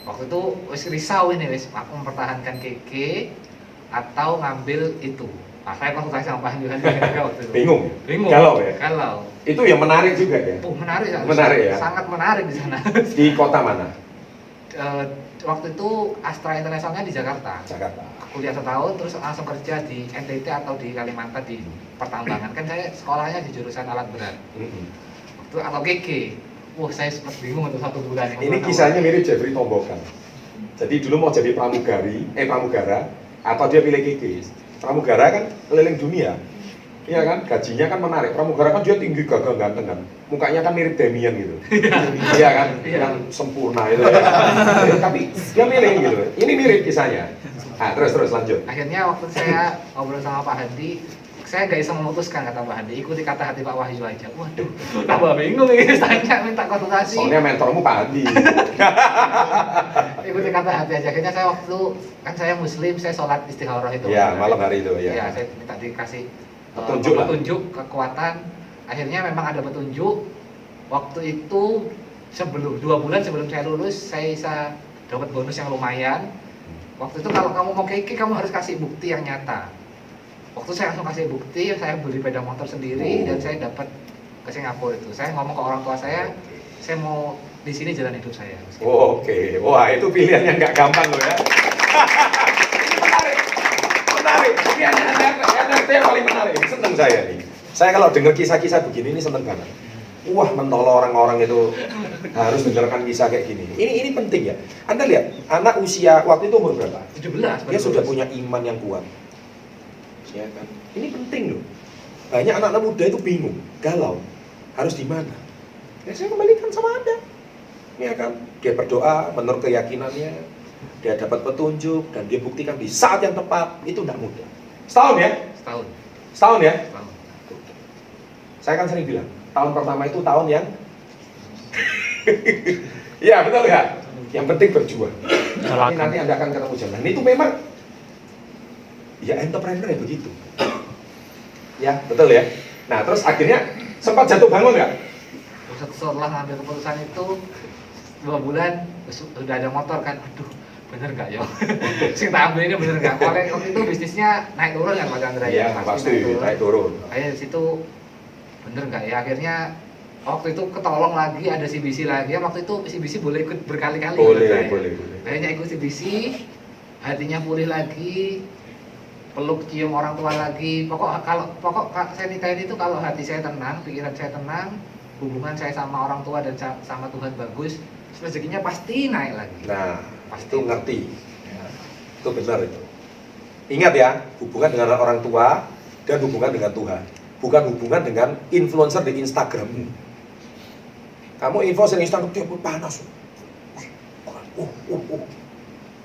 Waktu itu wis risau ini wis aku mempertahankan KK atau ngambil itu. Nah, saya konsultasi sama Pak Hadi waktu itu. Bingung? Bingung. Galau ya? Galau. Itu yang menarik juga ya? Menarik ya. Menarik ya? Sangat menarik di sana. Di kota mana? Waktu itu Astra Internasionalnya di Jakarta. Jakarta. Kuliah setahun terus langsung kerja di NTT atau di Kalimantan di pertambangan. Kan saya sekolahnya di jurusan alat berat. Waktu atau KK. Wah, saya sempat bingung untuk 1 bulan. Ini kisahnya mirip Jeffrey Tombokan. Jadi dulu mau jadi pramugara atau dia pilih KK. Pramugara kan keliling dunia. Iya kan, gajinya kan menarik. Pramugara kan dia tinggi, gagah, ganteng kan. Mukanya kan mirip Demian gitu. Iya kan, yang sempurna itu ya. Tapi dia milih gitu. Ini mirip kisahnya. Nah, terus lanjut. Akhirnya waktu saya ngobrol sama Pak Hadi, saya nggak bisa memutuskan kata Pak Hadi, ikuti kata hati Pak Wahyu aja. Waduh, tambah bingung ini tanya minta konsultasi. Soalnya mentormu Pak Hadi. Ikuti kata hati aja. Akhirnya saya waktu kan saya Muslim, saya sholat istikharah itu. Iya, malam hari itu ya. Iya, saya minta dikasih Petunjuk, kekuatan. Akhirnya memang ada petunjuk. Waktu itu sebelum 2 bulan sebelum saya lulus, saya bisa dapat bonus yang lumayan. Waktu itu kalau kamu mau KK, kamu harus kasih bukti yang nyata. Waktu saya langsung kasih bukti, saya beli sepeda motor sendiri dan saya dapat ke Singapura itu. Saya ngomong ke orang tua saya mau di sini jalan hidup saya. Oke. Wah, itu pilihan yang nggak gampang loh ya. Menarik. Ini NFT yang paling menarik. Seneng saya nih. Saya kalau dengar kisah-kisah begini ini seneng banget. Wah, mentolo orang-orang itu harus dengarkan kisah kayak gini. Ini penting ya. Anda lihat, anak usia waktu itu umur berapa? 17. Dia sudah punya iman yang kuat. Ya kan? Ini penting loh. Banyak anak-anak muda itu bingung, galau, harus di mana? Ya saya kembalikan sama Anda. Ya kan? Dia berdoa menurut keyakinannya, dia dapat petunjuk dan dia buktikan di saat yang tepat. Itu tidak mudah. Setahun ya? Setahun. Setahun ya? Setahun. Saya kan sering bilang, tahun pertama itu tahun yang ya betul ya? Yang penting berjuang. Nanti Anda akan ketemu jalan. Itu memang ya entrepreneur ya begitu. Ya, betul ya. Nah, terus akhirnya sempat jatuh bangun nggak? Setelah ngambil keputusan itu 2 bulan udah ada motor kan, aduh bener nggak ya? Sing tak ambil ini bener nggak? Waktu itu bisnisnya naik turun kan Pak Chandra ya? Iya, pasti naik turun. Akhirnya di situ bener nggak ya? Akhirnya waktu itu ketolong lagi, ada CBC lagi. Ya, waktu itu CBC boleh ikut berkali-kali. Boleh. Akhirnya ikut CBC, hatinya pulih lagi, peluk cium orang tua lagi. Pokok saya nikahin itu kalau hati saya tenang, pikiran saya tenang, hubungan saya sama orang tua dan sama Tuhan bagus, rezekinya pasti naik lagi. Nah, Pasti. itu ngerti. Ya, itu benar itu. Ingat ya, hubungan dengan orang tua dan hubungan dengan Tuhan. Bukan hubungan dengan influencer di Instagram. Kamu influencer di Instagram dia pun panas.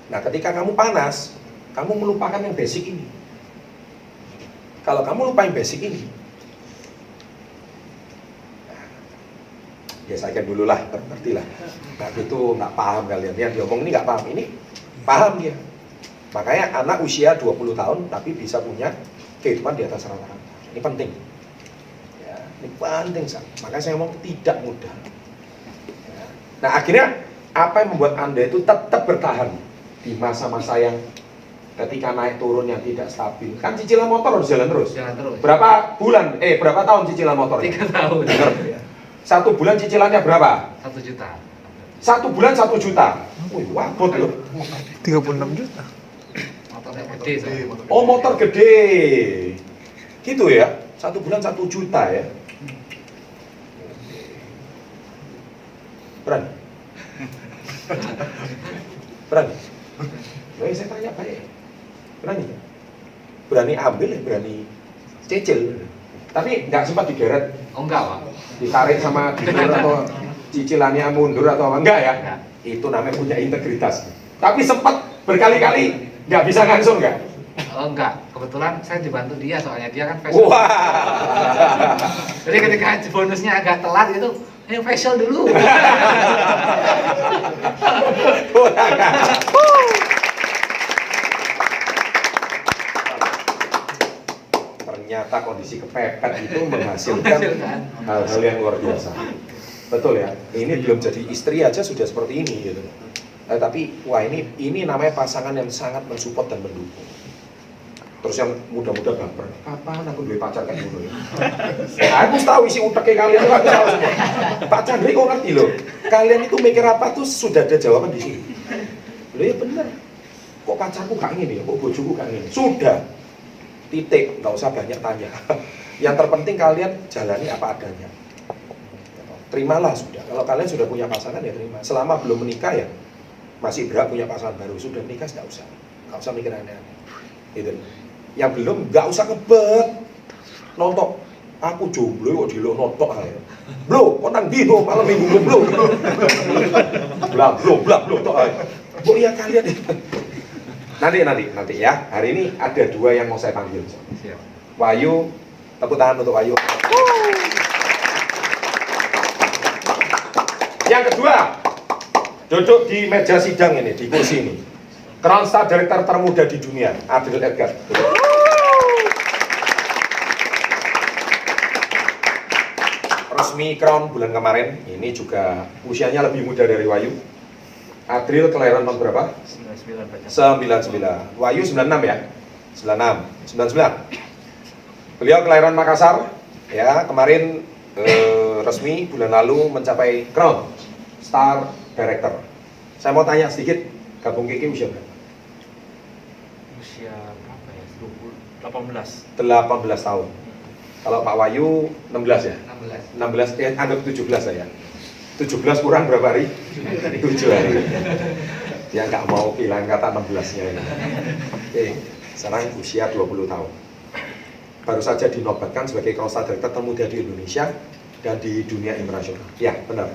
Nah, ketika kamu panas, kamu melupakan yang basic ini. Kalau kamu lupain basic ini, ya saya dulu lah, ngerti lah. Nah itu nggak paham kalian, yang diomong ini nggak paham, ini paham dia. Makanya anak usia 20 tahun tapi bisa punya kehidupan di atas rata-rata. Ini penting. Ya, ini penting sangat. Makanya saya ngomong tidak mudah. Ya. Nah akhirnya apa yang membuat Anda itu tetap bertahan di masa-masa yang ketika naik turun yang tidak stabil? Kan cicilan motor harus jalan terus. Jalan terus. Berapa tahun cicilan motornya? 3 tahun. Ya. 1 bulan cicilannya berapa? 1 juta. 1 bulan 1 juta. Wih, wabot loh. 36 juta. Motornya gede saya. Oh, motor gede. Gitu ya. 1 bulan 1 juta ya. Berani? Berani? Loh, saya tanya baik. Berani? Berani ambil ya, berani cicil. Tapi nggak sempat digeret, Oh enggak Pak. ditarik sama dealer atau cicilannya mundur atau apa? Enggak ya? Enggak. Itu namanya punya integritas. Tapi sempat berkali-kali nggak bisa langsung nggak? Oh enggak, kebetulan saya dibantu dia soalnya dia kan facial. Wah. Jadi ketika bonusnya agak telat gitu, ayo facial dulu. Ternyata kondisi kepepet itu menghasilkan hal-hal yang luar biasa. Betul ya. Ini belum jadi istri aja sudah seperti ini gitu. Tapi wah ini namanya pasangan yang sangat mensupport dan mendukung. Terus yang muda-muda baper, kapan aku duwe pacar kayak ngono ya? Aku tahu isi uteknya kalian itu aku tahu semua. Pak Chandra kok ngerti loh. Kalian itu mikir apa tuh sudah ada jawaban di sini. Loh ya bener. Kok pacarku gak ngene ya? Kok bojoku gak ngene? Sudah. Titik, nggak usah banyak tanya. Yang terpenting kalian jalani apa adanya. Terimalah sudah. Kalau kalian sudah punya pasangan ya terima. Selama belum menikah ya masih berhak punya pasangan baru. Sudah menikah nggak usah mikir aneh-aneh. Gitu. Yang belum nggak usah kebet. Nontok. Aku jomblo kok dilo nontok aja. Bro, kok nang ndi to malam minggu bro. Bla tok aja. Oh iya kalian. Nanti ya. Hari ini ada 2 yang mau saya panggil. Siap. Wahyu, tepuk tangan untuk Wahyu. Yang kedua, duduk di meja sidang ini, di kursi ini. Crown Star Director termuda di dunia, Adril Edgar. Resmi Crown bulan kemarin, ini juga usianya lebih muda dari Wahyu. Adril kelahiran tahun berapa? 99 99. Wahyu 96 ya? 99. Beliau kelahiran Makassar, ya kemarin resmi bulan lalu mencapai Crown Star Director. Saya mau tanya sedikit, gabung Kiki usia berapa? Usia berapa ya? 18. 18 tahun. Kalau Pak Wahyu 16 ya? 16. 16, ya anggap 17 saya. 17 kurang berapa hari? 7 hari. Dia nggak mau bilang kata 16-nya ini. Oke, sekarang usia 20 tahun. baru saja dinobatkan sebagai Crossa Director termuda di Indonesia dan di dunia internasional. Ya, benar.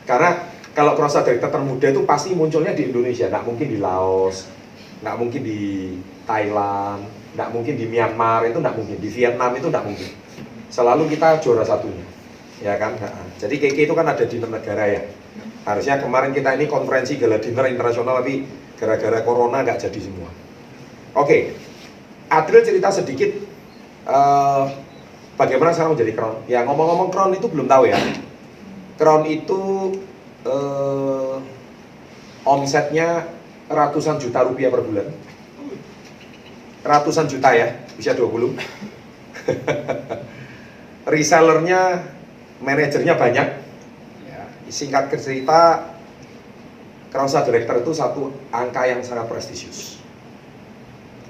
Karena kalau Crossa Director termuda itu pasti munculnya di Indonesia, nggak mungkin di Laos, nggak mungkin di Thailand, nggak mungkin di Myanmar, itu nggak mungkin, di Vietnam itu nggak mungkin. Selalu kita juara satunya, ya kan? Nah, jadi KK itu kan ada di 6 negara ya. Harusnya kemarin kita ini konferensi gala dinner internasional, tapi gara-gara corona nggak jadi semua. Oke, Adril cerita sedikit bagaimana sekarang menjadi Crown. Ya ngomong-ngomong Crown itu belum tahu ya. Crown itu omsetnya ratusan juta rupiah per bulan. Ratusan juta ya, bisa 20. Resellernya, manajernya banyak. Ya, singkat cerita, Crossa Director itu satu angka yang sangat prestisius.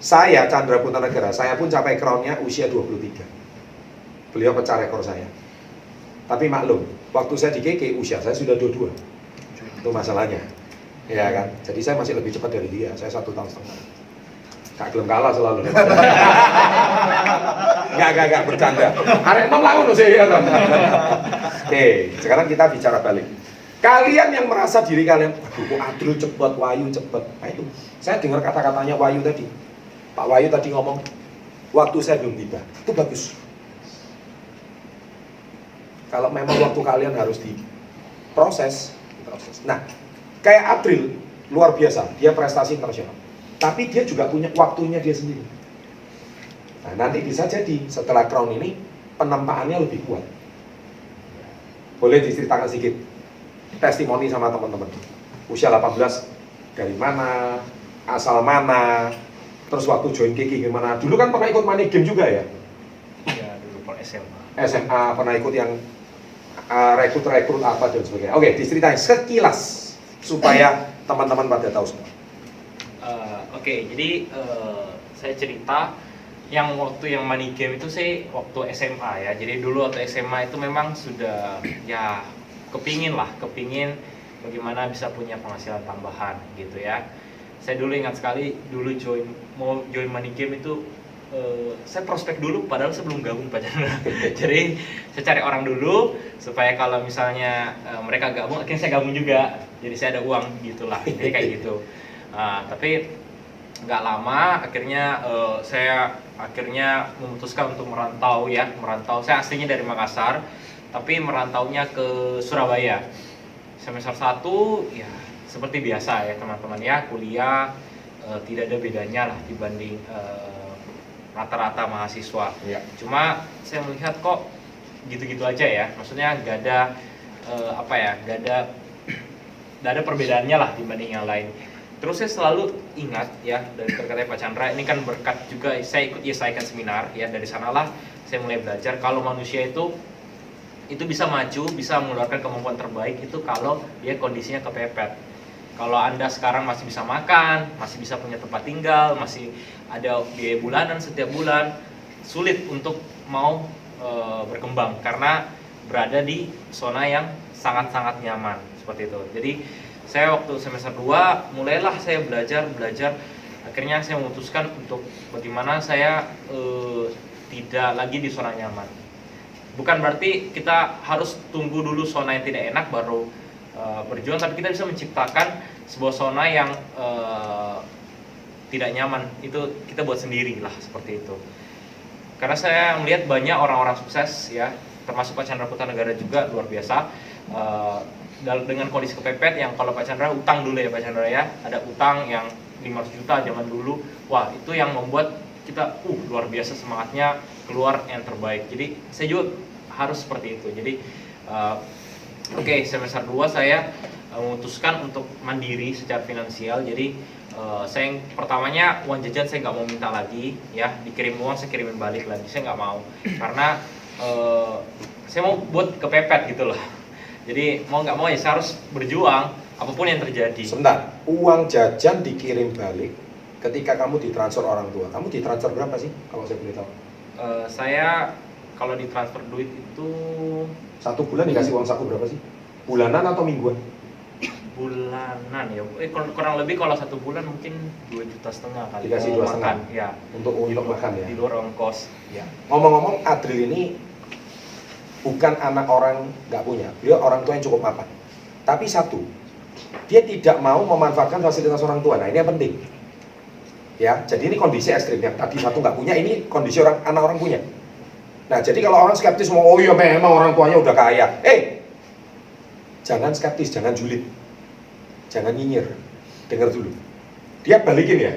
Saya, Chandra Putra Negara, saya pun capai crown-nya usia 23. Beliau pecah rekor saya. Tapi maklum, waktu saya di KK, usia saya sudah 22. Itu masalahnya. Ya kan? Jadi saya masih lebih cepat dari dia, saya 1 tahun setengah. Gak gelem kalah selalu. Gak, bercanda. Arek nom lawan sih ya. Oke, sekarang kita bicara balik. Kalian yang merasa diri kalian, aduh kok Adril cepet, Wahyu cepet. Nah itu, saya dengar kata-katanya Wahyu tadi. Pak Wahyu tadi ngomong, waktu saya belum tiba. Itu bagus. Kalau memang waktu kalian harus diproses. Nah, kayak Adril, luar biasa. Dia prestasi internasional. Tapi dia juga punya waktunya dia sendiri. Nah, nanti bisa jadi setelah crown ini penempaannya lebih kuat. Boleh diceritakan sedikit testimoni sama teman-teman. Usia 18 dari mana, asal mana, terus waktu join KK gimana. Dulu kan pernah ikut money game juga ya? Ya dulu per SMA. SMA pernah ikut yang rekrut apa dan sebagainya. Oke, diceritain sekilas supaya teman-teman pada tahu semua. Oke, jadi saya cerita yang waktu yang money game itu sih waktu SMA ya. Jadi dulu waktu SMA itu memang sudah ya kepingin bagaimana bisa punya penghasilan tambahan gitu ya. Saya dulu ingat sekali dulu mau join money game itu saya prospek dulu padahal sebelum gabung Pak Chandra. Jadi saya cari orang dulu supaya kalau misalnya mereka gabung akhirnya saya gabung juga. Jadi saya ada uang gitulah. Jadi kayak gitu. Tapi nggak lama akhirnya saya memutuskan untuk merantau. Saya aslinya dari Makassar tapi merantaunya ke Surabaya. Semester 1 ya seperti biasa ya teman-teman ya, kuliah tidak ada bedanya lah dibanding rata-rata mahasiswa Ya. Cuma saya melihat kok gitu-gitu aja ya, maksudnya nggak ada perbedaannya lah dibanding yang lain. Terus saya selalu ingat ya dari kata Pak Chandra, ini kan berkat juga saya ikut ISICAN seminar ya, dari sanalah saya mulai belajar kalau manusia itu bisa maju, bisa mengeluarkan kemampuan terbaik itu kalau dia kondisinya kepepet. Kalau Anda sekarang masih bisa makan, masih bisa punya tempat tinggal, masih ada biaya bulanan setiap bulan, sulit untuk mau berkembang karena berada di zona yang sangat-sangat nyaman seperti itu. Jadi saya waktu semester 2 mulailah saya belajar, akhirnya saya memutuskan untuk bagaimana saya tidak lagi di zona nyaman. Bukan berarti kita harus tunggu dulu zona yang tidak enak baru berjuang, tapi kita bisa menciptakan sebuah zona yang tidak nyaman, itu kita buat sendiri lah seperti itu. Karena saya melihat banyak orang-orang sukses ya, termasuk Pak Chandra Putra Negara juga luar biasa. Dengan kondisi kepepet yang kalau Pak Chandra utang dulu ya Pak Chandra ya, ada utang yang 500 juta zaman dulu, wah itu yang membuat kita luar biasa semangatnya keluar yang terbaik. Jadi saya juga harus seperti itu. Jadi semester 2 saya memutuskan untuk mandiri secara finansial. Jadi saya yang pertamanya uang jajan saya nggak mau minta lagi ya, dikirim uang saya kirimin balik lagi, saya nggak mau karena saya mau buat kepepet gitu loh. Jadi mau nggak mau ya saya harus berjuang apapun yang terjadi. Sebentar, uang jajan dikirim balik ketika kamu ditransfer orang tua. Kamu ditransfer berapa sih kalau saya boleh tahu? Saya kalau ditransfer duit itu 1 bulan dikasih uang saku berapa sih? Bulanan atau mingguan? bulanan ya, kurang lebih kalau 1 bulan mungkin 2,5 juta kali. Dikasih Mau 2,5? makan, ya. Untuk makan ya. Di luar ongkos. Ya. Ngomong-ngomong, Adril ini bukan anak orang nggak punya, beliau orang tua yang cukup mapan. Tapi satu, dia tidak mau memanfaatkan fasilitas orang tua. Nah ini yang penting. Ya, jadi ini kondisi ekstrim. Yang tadi satu nggak punya, ini kondisi anak orang punya. Nah jadi kalau orang skeptis mau, oh iya memang orang tuanya udah kaya. Jangan skeptis, jangan julid, jangan nyinyir. Dengar dulu. Dia balikin ya,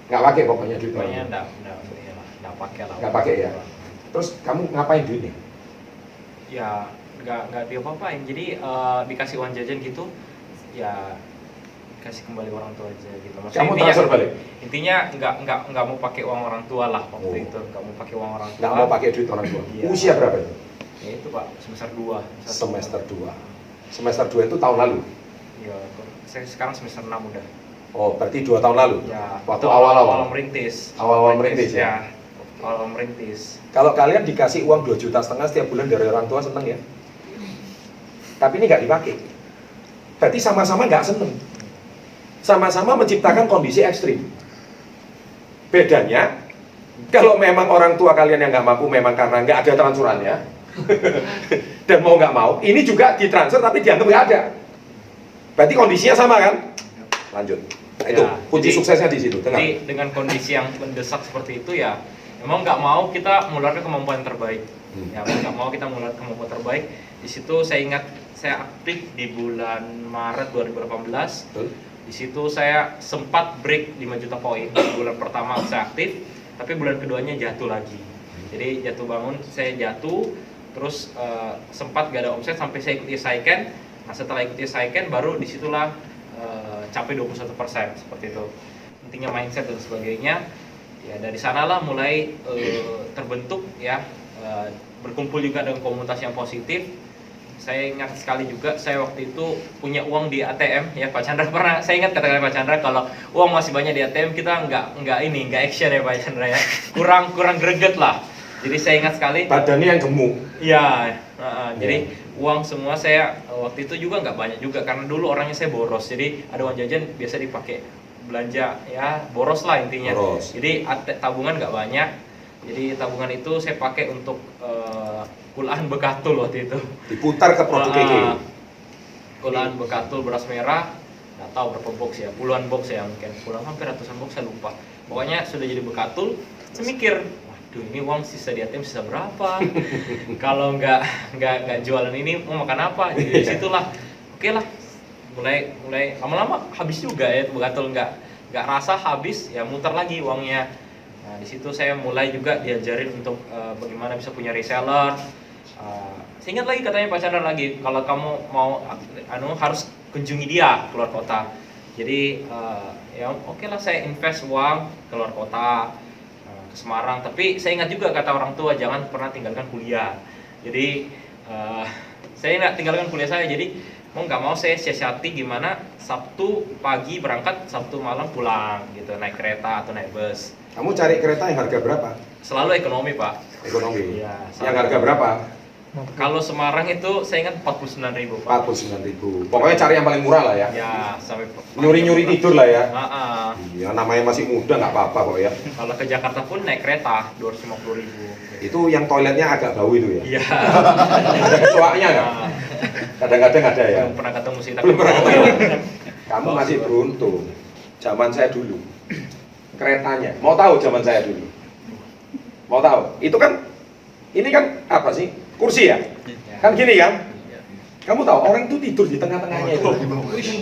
nggak pakai pokoknya duit. Pokoknya nggak pakai lah. Nggak pakai ya. Terus kamu ngapain duitnya? Ya nggak diapa-apain. Jadi dikasih uang jajan gitu, ya kasih kembali orang tua aja gitu. Maksudnya Kamu transfer balik? Intinya nggak mau pakai uang orang tua lah waktu Oh. itu. Nggak mau pakai uang orang tua. Nggak mau pakai duit orang tua. Iya. Usia berapa itu? Ya itu Pak, semester 2. Semester 2. Semester 2 itu tahun lalu? Iya, saya sekarang semester 6 udah. Oh, berarti 2 tahun lalu? Ya, Waktu itu awal-awal? merintis. Awal-awal merintis ya? Awal merintis. Kalau kalian dikasih uang 2,5 juta setiap bulan dari orang tua, seneng ya? Tapi ini nggak dipakai. Berarti sama-sama nggak seneng. Sama-sama menciptakan kondisi ekstrim. Bedanya, kalau memang orang tua kalian yang nggak mampu memang karena nggak ada transferannya, dan mau nggak mau, ini juga ditransfer tapi dianggap nggak ada. Berarti kondisinya sama kan? Lanjut. Nah, itu Ya, kunci jadi- suksesnya di situ. Dengar. Jadi dengan kondisi yang mendesak seperti itu ya, memang nggak mau kita mengeluarkan kemampuan terbaik. Ya, mau nggak mau kita mengeluarkan kemampuan terbaik. Di situ saya ingat saya aktif di bulan Maret 2018. Betul. Di situ saya sempat break 5 juta poin. Di bulan pertama saya aktif, tapi bulan keduanya jatuh lagi. Jadi jatuh bangun, saya jatuh, terus sempat gak ada omset sampai saya ikuti Saiken. Nah setelah ikuti Saiken baru disitulah capai 21% seperti itu. Intinya mindset dan sebagainya. Ya dari sanalah mulai terbentuk ya, berkumpul juga dengan komunitas yang positif. Saya ingat sekali juga, saya waktu itu punya uang di ATM ya Pak Chandra pernah, saya ingat kata-kata Pak Chandra kalau uang masih banyak di ATM kita nggak action ya Pak Chandra ya, kurang greget lah. Jadi saya ingat sekali. Badannya yang gemuk. Iya, jadi uang semua saya waktu itu juga nggak banyak juga karena dulu orangnya saya boros, jadi ada uang jajan biasa dipakai belanja ya, boros lah intinya. Boros. Jadi tabungan nggak banyak, jadi tabungan itu saya pakai untuk kulaan bekatul waktu itu. Diputar ke produk KK. Kulaan bekatul beras merah, nggak tahu berapa box ya, puluhan box ya mungkin, puluhan hampir ratusan box saya lupa. Pokoknya sudah jadi bekatul, saya mikir, waduh ini uang sisa di ATM sisa berapa? Kalau nggak jualan ini mau makan apa? Jadi disitulah, oke lah, mulai lama-lama habis juga ya bekatul, nggak rasa habis ya muter lagi uangnya. Nah di situ saya mulai juga diajarin untuk bagaimana bisa punya reseller. Saya ingat lagi katanya Pak Chandra lagi, kalau kamu mau harus kunjungi dia keluar kota. Jadi ya oke lah saya invest uang keluar kota ke Semarang. Tapi saya ingat juga kata orang tua jangan pernah tinggalkan kuliah. Jadi saya nggak tinggalkan kuliah saya. Jadi mau nggak mau saya siasati gimana Sabtu pagi berangkat, Sabtu malam pulang gitu, naik kereta atau naik bus. Kamu cari kereta yang harga berapa? Selalu ekonomi Pak. Ekonomi. Iya, Yang harga berapa? Kalau Semarang itu saya ingat 49.000 Pak. 49.000. Pokoknya cari yang paling murah lah ya. Ya sampai Nyuri-nyuri tidur lah ya. Iya. Iya, namanya masih muda nggak apa-apa kok ya. Kalau ke Jakarta pun naik kereta 250.000. Itu yang toiletnya agak bau itu ya. Iya. Ada kecoaknya nggak? Nah, Kadang-kadang ada ya. belum pernah ketemu sih. Belum pernah ketemu. Kamu masih beruntung. Zaman saya dulu. Keretanya. Mau tahu zaman saya dulu? Mau tahu? Itu kan, ini kan apa sih? Kursi ya? Kan gini kan? Kamu tahu orang itu tidur di tengah-tengahnya itu.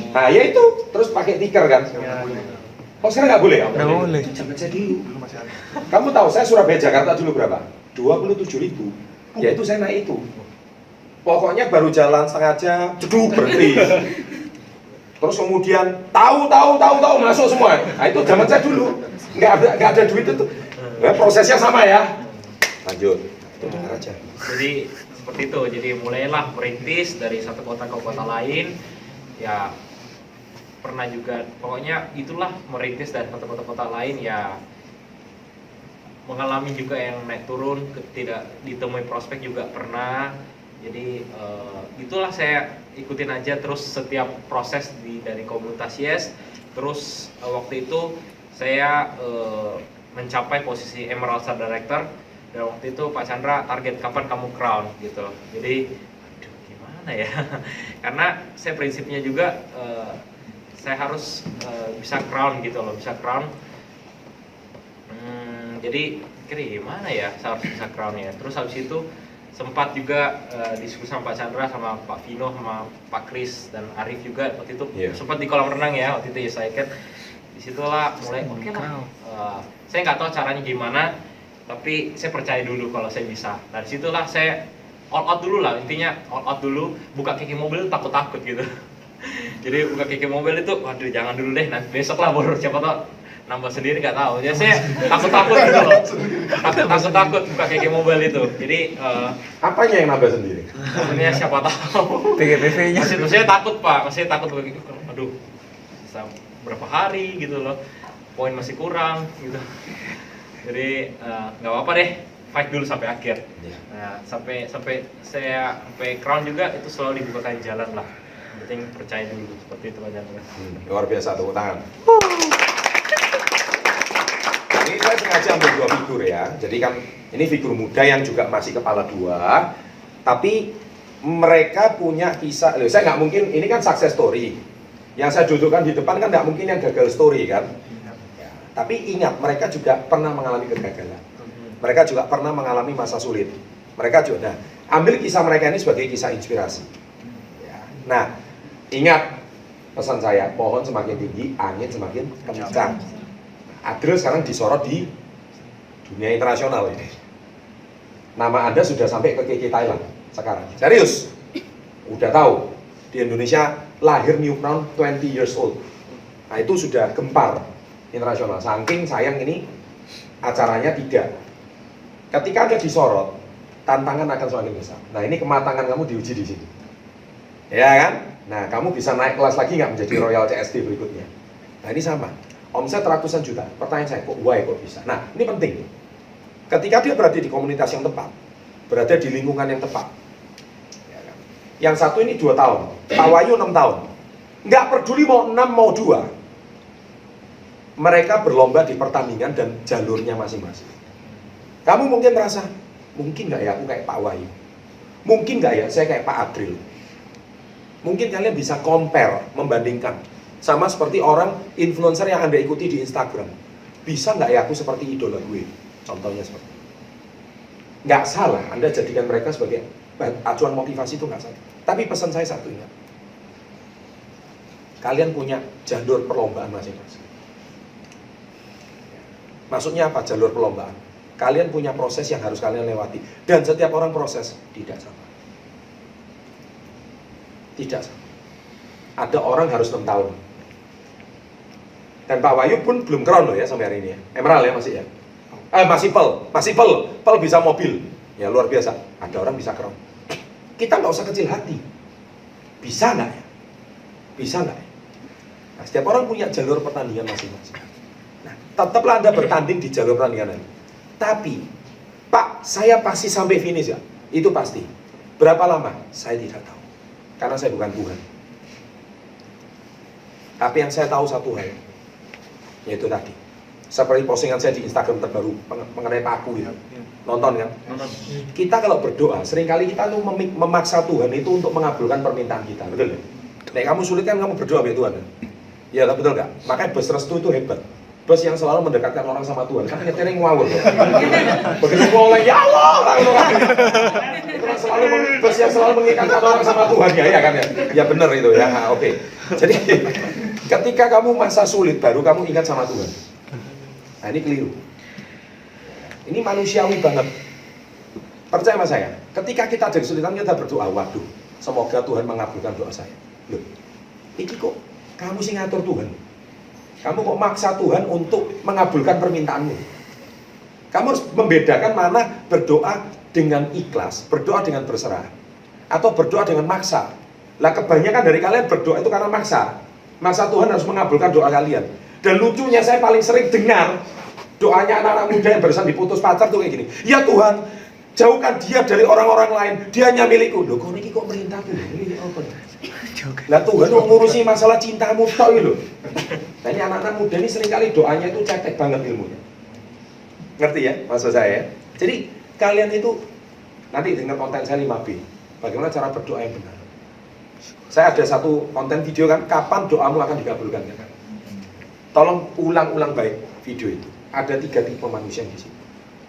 Nah ya itu, terus pakai tikar kan? Oh sekarang nggak boleh ya? Nggak boleh. Itu zaman saya dulu. Dulu masih ada. Kamu tahu saya Surabaya Jakarta dulu berapa? 27.000. Ya itu saya naik itu. Pokoknya baru jalan setengah jam, jeduk berhenti. Terus kemudian tahu masuk semua. Nah itu zaman saya dulu. Nggak ada duit itu. Nah, prosesnya sama ya. Lanjut. Itu dengar aja. Jadi seperti itu. Jadi mulailah merintis dari satu kota ke kota lain. Ya pernah juga. Pokoknya itulah merintis dari satu kota ke kota lain ya. Mengalami juga yang naik turun, tidak ditemui prospek juga pernah. Jadi itulah saya ikutin aja terus setiap proses dari komunitas Yes. Terus waktu itu saya mencapai posisi Emerald Star Director, dan waktu itu Pak Chandra target kapan kamu crown gitu. Jadi aduh gimana ya, karena saya prinsipnya juga saya harus bisa crown gitu loh, bisa crown. Jadi kira gimana ya saya harus bisa crown ya. Terus habis itu sempat juga diskusi sama Pak Chandra, sama Pak Vino, sama Pak Kris dan Arif juga waktu itu sempat di kolam renang ya waktu itu ya saya kan. Disitulah mulai oke lah. Saya nggak tahu caranya gimana, tapi saya percaya dulu kalau saya bisa. Dari situlah saya all out dulu lah, intinya all out dulu. Buka kiki mobil takut-takut gitu. Jadi buka kiki mobil itu, waduh jangan dulu deh, nanti besok lah baru siapa tahu nambah sendiri nggak tahu. Jadi saya takut-takut gitu loh. Takut buka kiki mobil itu. Jadi Apanya yang nambah sendiri? sebenarnya siapa tahu. PGPV-nya. Saya takut Pak, saya takut begitu. Aduh, bisa berapa hari gitu loh, poin masih kurang gitu. Jadi nggak apa-apa deh, fight dulu sampai akhir. Nah, sampai crown juga itu selalu dibukakan jalan lah. Yang penting percaya dulu, seperti itu aja. Luar biasa, tepuk tangan. Ini saya sengaja ambil dua figur ya. Jadi kan ini figur muda yang juga masih kepala dua, tapi mereka punya kisah. Loh, saya nggak mungkin, ini kan success story. Yang saya dudukkan di depan kan nggak mungkin yang gagal story kan. Ya, tapi ingat, mereka juga pernah mengalami kegagalan. Mereka juga pernah mengalami masa sulit. Mereka juga, nah, ambil kisah mereka ini sebagai kisah inspirasi. Ya, nah, ingat pesan saya, pohon semakin tinggi, angin semakin kencang. Adrel sekarang disorot di dunia internasional ini. Nama Anda sudah sampai ke KK Thailand sekarang. Serius, udah tahu di Indonesia lahir new crown 20 years old. Nah itu sudah gempar internasional. Saking sayang ini acaranya tidak. Ketika Anda disorot, tantangan akan semakin besar. Nah ini kematangan kamu diuji di sini, ya kan? Nah kamu bisa naik kelas lagi nggak menjadi Royal CSD berikutnya? Nah ini sama. Omset ratusan juta. Pertanyaan saya, kok why kok bisa? Nah ini penting. Ketika dia berada di komunitas yang tepat, berada di lingkungan yang tepat. Yang satu ini 2 tahun, Pak Wahyu 6 tahun. Nggak peduli mau 6 mau 2. Mereka berlomba di pertandingan dan jalurnya masing-masing. Kamu mungkin merasa, mungkin nggak ya aku kayak Pak Wahyu? Mungkin nggak ya saya kayak Pak Adril? Mungkin kalian bisa compare, membandingkan. Sama seperti orang influencer yang Anda ikuti di Instagram. Bisa nggak ya aku seperti idola gue? Contohnya seperti itu. Nggak salah Anda jadikan mereka sebagai acuan motivasi, itu nggak salah. Tapi pesan saya satu, ingat, kalian punya jalur perlombaan masing-masing. Maksudnya apa jalur perlombaan? Kalian punya proses yang harus kalian lewati, dan setiap orang proses tidak sama. Tidak sama. Ada orang harus 6 tahun. Dan Pak Wahyu pun belum crown loh ya sampai hari ini ya. Emerald ya masih ya. Masih Pel bisa mobil. Ya luar biasa. Ada orang bisa crown. Kita nggak usah kecil hati. Bisa nggak ya? Bisa nggak ya? Nah, setiap orang punya jalur pertandingan masing-masing. Nah, tetaplah Anda bertanding di jalur pertandingan ini. Tapi, Pak, saya pasti sampai finish ya? Itu pasti. Berapa lama? Saya tidak tahu. Karena saya bukan Tuhan. Tapi yang saya tahu satu hal, yaitu tadi. Seperti postingan saya di Instagram terbaru mengenai Paku ya. Nonton kan? Kita kalau berdoa, seringkali kita tuh memaksa Tuhan itu untuk mengabulkan permintaan kita, betul ya? Nek kamu sulit kan kamu berdoa sama Tuhan. Ya, betul nggak? Makanya bus restu itu hebat. Bus yang selalu mendekatkan orang sama Tuhan, kan nyetirnya ngawur. Begitu mulai, ya Allah, itu kan selalu bus yang selalu mengikatkan orang sama Tuhan ya kan ya? Ya benar itu ya. Nah, oke. Jadi ketika kamu masa sulit baru kamu ingat sama Tuhan. Nah ini keliru. Ini manusiawi banget. Percaya sama saya, ketika kita ada kesulitan kita berdoa, waduh, semoga Tuhan mengabulkan doa saya. Loh, ini kok kamu sih ngatur Tuhan? Kamu kok maksa Tuhan untuk mengabulkan permintaanmu? Kamu harus membedakan mana berdoa dengan ikhlas, berdoa dengan berserah, atau berdoa dengan maksa. Lah kebanyakan dari kalian berdoa itu karena maksa. Maksa Tuhan harus mengabulkan doa kalian. Dan lucunya saya paling sering dengar doanya anak-anak muda yang barusan diputus pacar tuh kayak gini. Ya Tuhan, Jauhkan dia dari orang-orang lain. Dia hanya milikku. Loh, kok ini kok merintahku? Ini apa? Lah Tuhan kok ngurusi masalah cintamu tok iki lho. Nah ini anak-anak muda ini seringkali doanya itu cetek banget ilmunya. Ngerti ya maksud saya? Jadi kalian itu nanti dengar konten saya 5B. Bagaimana cara berdoa yang benar. Saya ada satu konten video kan, kapan doamu akan dikabulkan kan? Tolong ulang-ulang baik video itu. Ada 3 tipe manusia di situ.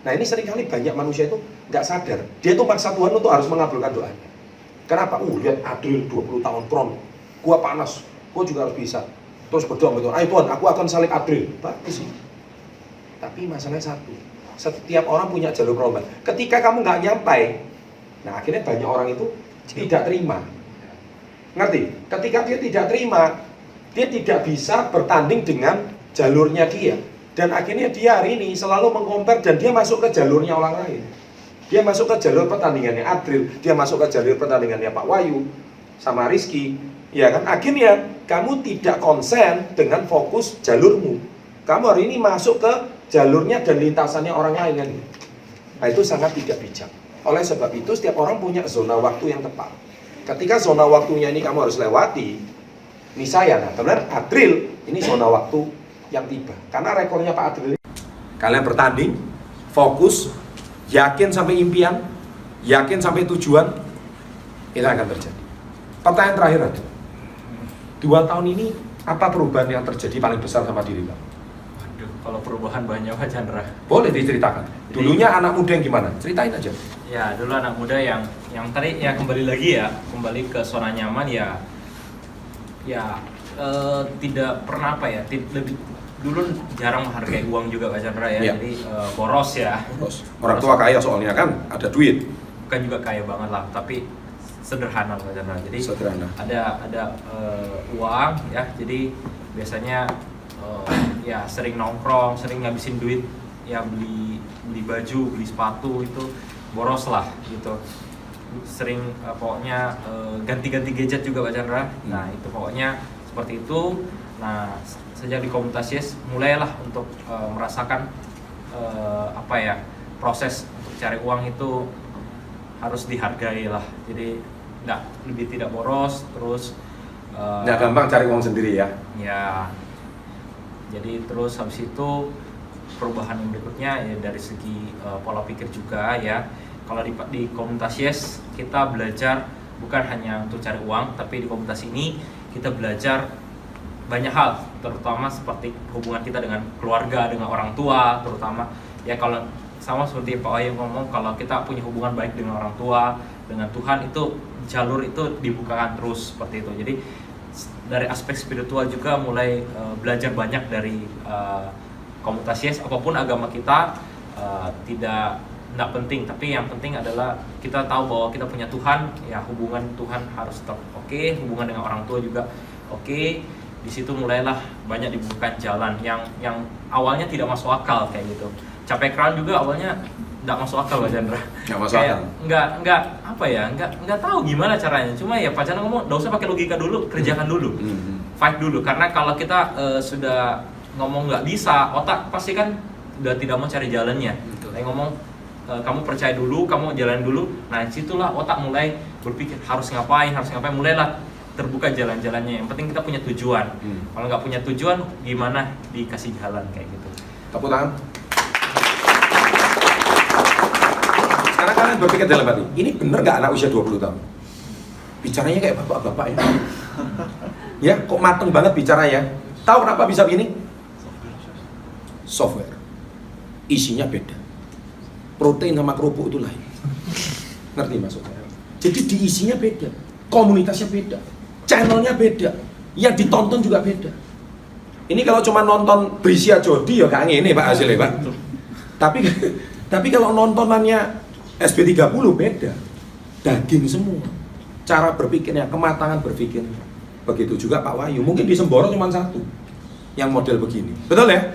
Nah ini seringkali banyak manusia itu nggak sadar. Dia tuh maksa Tuhan untuk harus mengabulkan doanya. Kenapa? Lihat Adril 20 tahun kron. Gua panas, gua juga harus bisa. Terus berdoa sama Tuhan, ayo Tuhan, aku akan salib Adril. Bagus sih. Tapi masalahnya satu. Setiap orang punya jalur perubahan. Ketika kamu nggak nyampai, nah akhirnya banyak orang itu tidak terima. Ngerti? Ketika dia tidak terima, dia tidak bisa bertanding dengan jalurnya dia. Dan akhirnya dia hari ini selalu mengkompar dan dia masuk ke jalurnya orang lain. Dia masuk ke jalur pertandingannya Adril, dia masuk ke jalur pertandingannya Pak Wahyu sama Rizky. Ya kan? Akhirnya kamu tidak konsen dengan fokus jalurmu. Kamu hari ini masuk ke jalurnya dan lintasannya orang lain kan. Nah itu sangat tidak bijak. Oleh sebab itu setiap orang punya zona waktu yang tepat. Ketika zona waktunya ini kamu harus lewati, ini saya, nah kemudian Adril, ini zona waktu yang tiba. Karena rekornya Pak Adril ini, kalian bertanding, fokus, yakin sampai impian, yakin sampai tujuan, itu akan terjadi. Pertanyaan terakhir ada. 2 tahun ini, apa perubahan yang terjadi paling besar sama diri kamu? Waduh, kalau perubahan banyak Pak Chandra. Boleh diceritakan. Dulunya anak muda yang gimana? Ceritain aja. Ya, dulu anak muda yang tadi ya kembali lagi ya, kembali ke zona nyaman ya. Tidak pernah apa ya, lebih dulu jarang menghargai uang juga Pak Chandra ya. Iya. Jadi boros ya. Terus, orang tua kaya soalnya kan, ada duit. Bukan juga kaya banget lah, tapi sederhana Pak Chandra. Jadi Sederhana. ada uang ya. Jadi biasanya ya sering nongkrong, sering ngabisin duit ya, beli baju, beli sepatu, itu boros lah gitu. Sering pokoknya ganti-ganti gadget juga Pak Chandra. Nah itu pokoknya seperti itu. Nah sejak di komunitas Yes mulailah untuk merasakan proses untuk cari uang itu harus dihargai lah. Jadi tidak boros, terus Nggak gampang cari uang sendiri ya. ya. Jadi terus habis itu perubahan yang berikutnya ya dari segi pola pikir juga ya. Kalau di komunitas Yes kita belajar bukan hanya untuk cari uang, tapi di komunitas ini kita belajar banyak hal, terutama seperti hubungan kita dengan keluarga, dengan orang tua, terutama ya. Kalau sama seperti Pak Wahyu ngomong, kalau kita punya hubungan baik dengan orang tua, dengan Tuhan, itu jalur itu dibukakan terus seperti itu. Jadi dari aspek spiritual juga mulai belajar banyak dari komunitas Yes. Apapun agama kita tidak penting, tapi yang penting adalah kita tahu bahwa kita punya Tuhan, ya hubungan Tuhan harus tetap oke, hubungan dengan orang tua juga oke. Di situ mulailah banyak dibuka jalan yang awalnya tidak masuk akal kayak gitu. Capai crown juga awalnya nggak masuk akal Pak Chandra. Nggak masuk Kayak akal. nggak tahu gimana caranya. Cuma ya Pak Chandra ngomong, nggak usah pakai logika dulu, kerjakan dulu, fight dulu. Karena kalau kita sudah ngomong nggak bisa, otak pasti kan udah tidak mau cari jalannya. Saya ngomong kamu percaya dulu, kamu jalan dulu. Nah situlah otak mulai berpikir harus ngapain, mulailah terbuka jalan-jalannya. Yang penting kita punya tujuan. Kalau nggak punya tujuan, gimana dikasih jalan kayak gitu. Tepuk tangan. Sekarang kalian berpikir dalam hati, ini bener nggak anak usia 20 tahun? Bicaranya kayak bapak-bapak ya? Ya, kok mateng banget bicaranya? Tahu kenapa bisa begini? Software. Isinya beda. Protein sama kerupuk itu lain. Ngerti maksudnya? Jadi diisinya beda, komunitasnya beda, channelnya beda, yang ditonton juga beda. Ini kalau cuma nonton Brisia Jodi ya kayak ini Pak hasilnya Pak. Tapi kalau nontonannya SB30 beda, daging semua, cara berpikirnya, kematangan berpikirnya. Begitu juga Pak Wahyu, mungkin di Semboro cuma satu yang model begini, betul ya?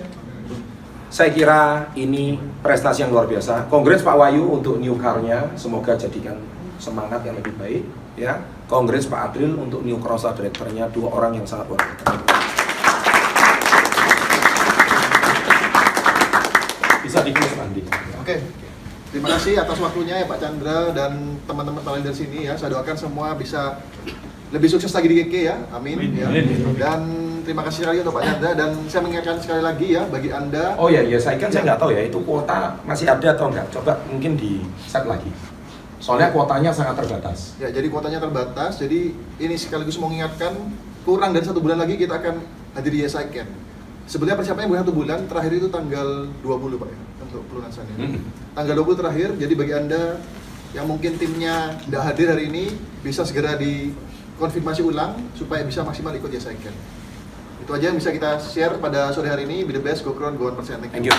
Saya kira ini prestasi yang luar biasa. Congrats Pak Wahyu untuk new car-nya, semoga jadikan semangat yang lebih baik ya. Congrats Pak Adril untuk new Crossa Director-nya, 2 orang yang sangat luar biasa. Bisa di-close Andi. Oke. Terima kasih atas waktunya ya Pak Chandra dan teman-teman talent dari sini ya. Saya doakan semua bisa lebih sukses lagi di GK ya, amin. Ya. Dan terima kasih sekali untuk Pak Chandra dan saya mengingatkan sekali lagi ya bagi Anda. Oh ya, saya nggak tahu ya itu kuota masih ada atau enggak. Coba mungkin di set lagi. Soalnya kuotanya sangat terbatas. Ya, jadi kuotanya terbatas. Jadi ini sekaligus mengingatkan kurang dari 1 bulan lagi kita akan hadir di Yes I Can. Sebenarnya persiapannya bukan 1 bulan, terakhir itu tanggal 20 Pak ya, untuk pelunasannya. Tanggal 20 terakhir, jadi bagi Anda yang mungkin timnya tidak hadir hari ini, bisa segera dikonfirmasi ulang supaya bisa maksimal ikut Yes I Can. Itu aja yang bisa kita share pada sore hari ini. Be the best, go crown, go on percent. Thank you.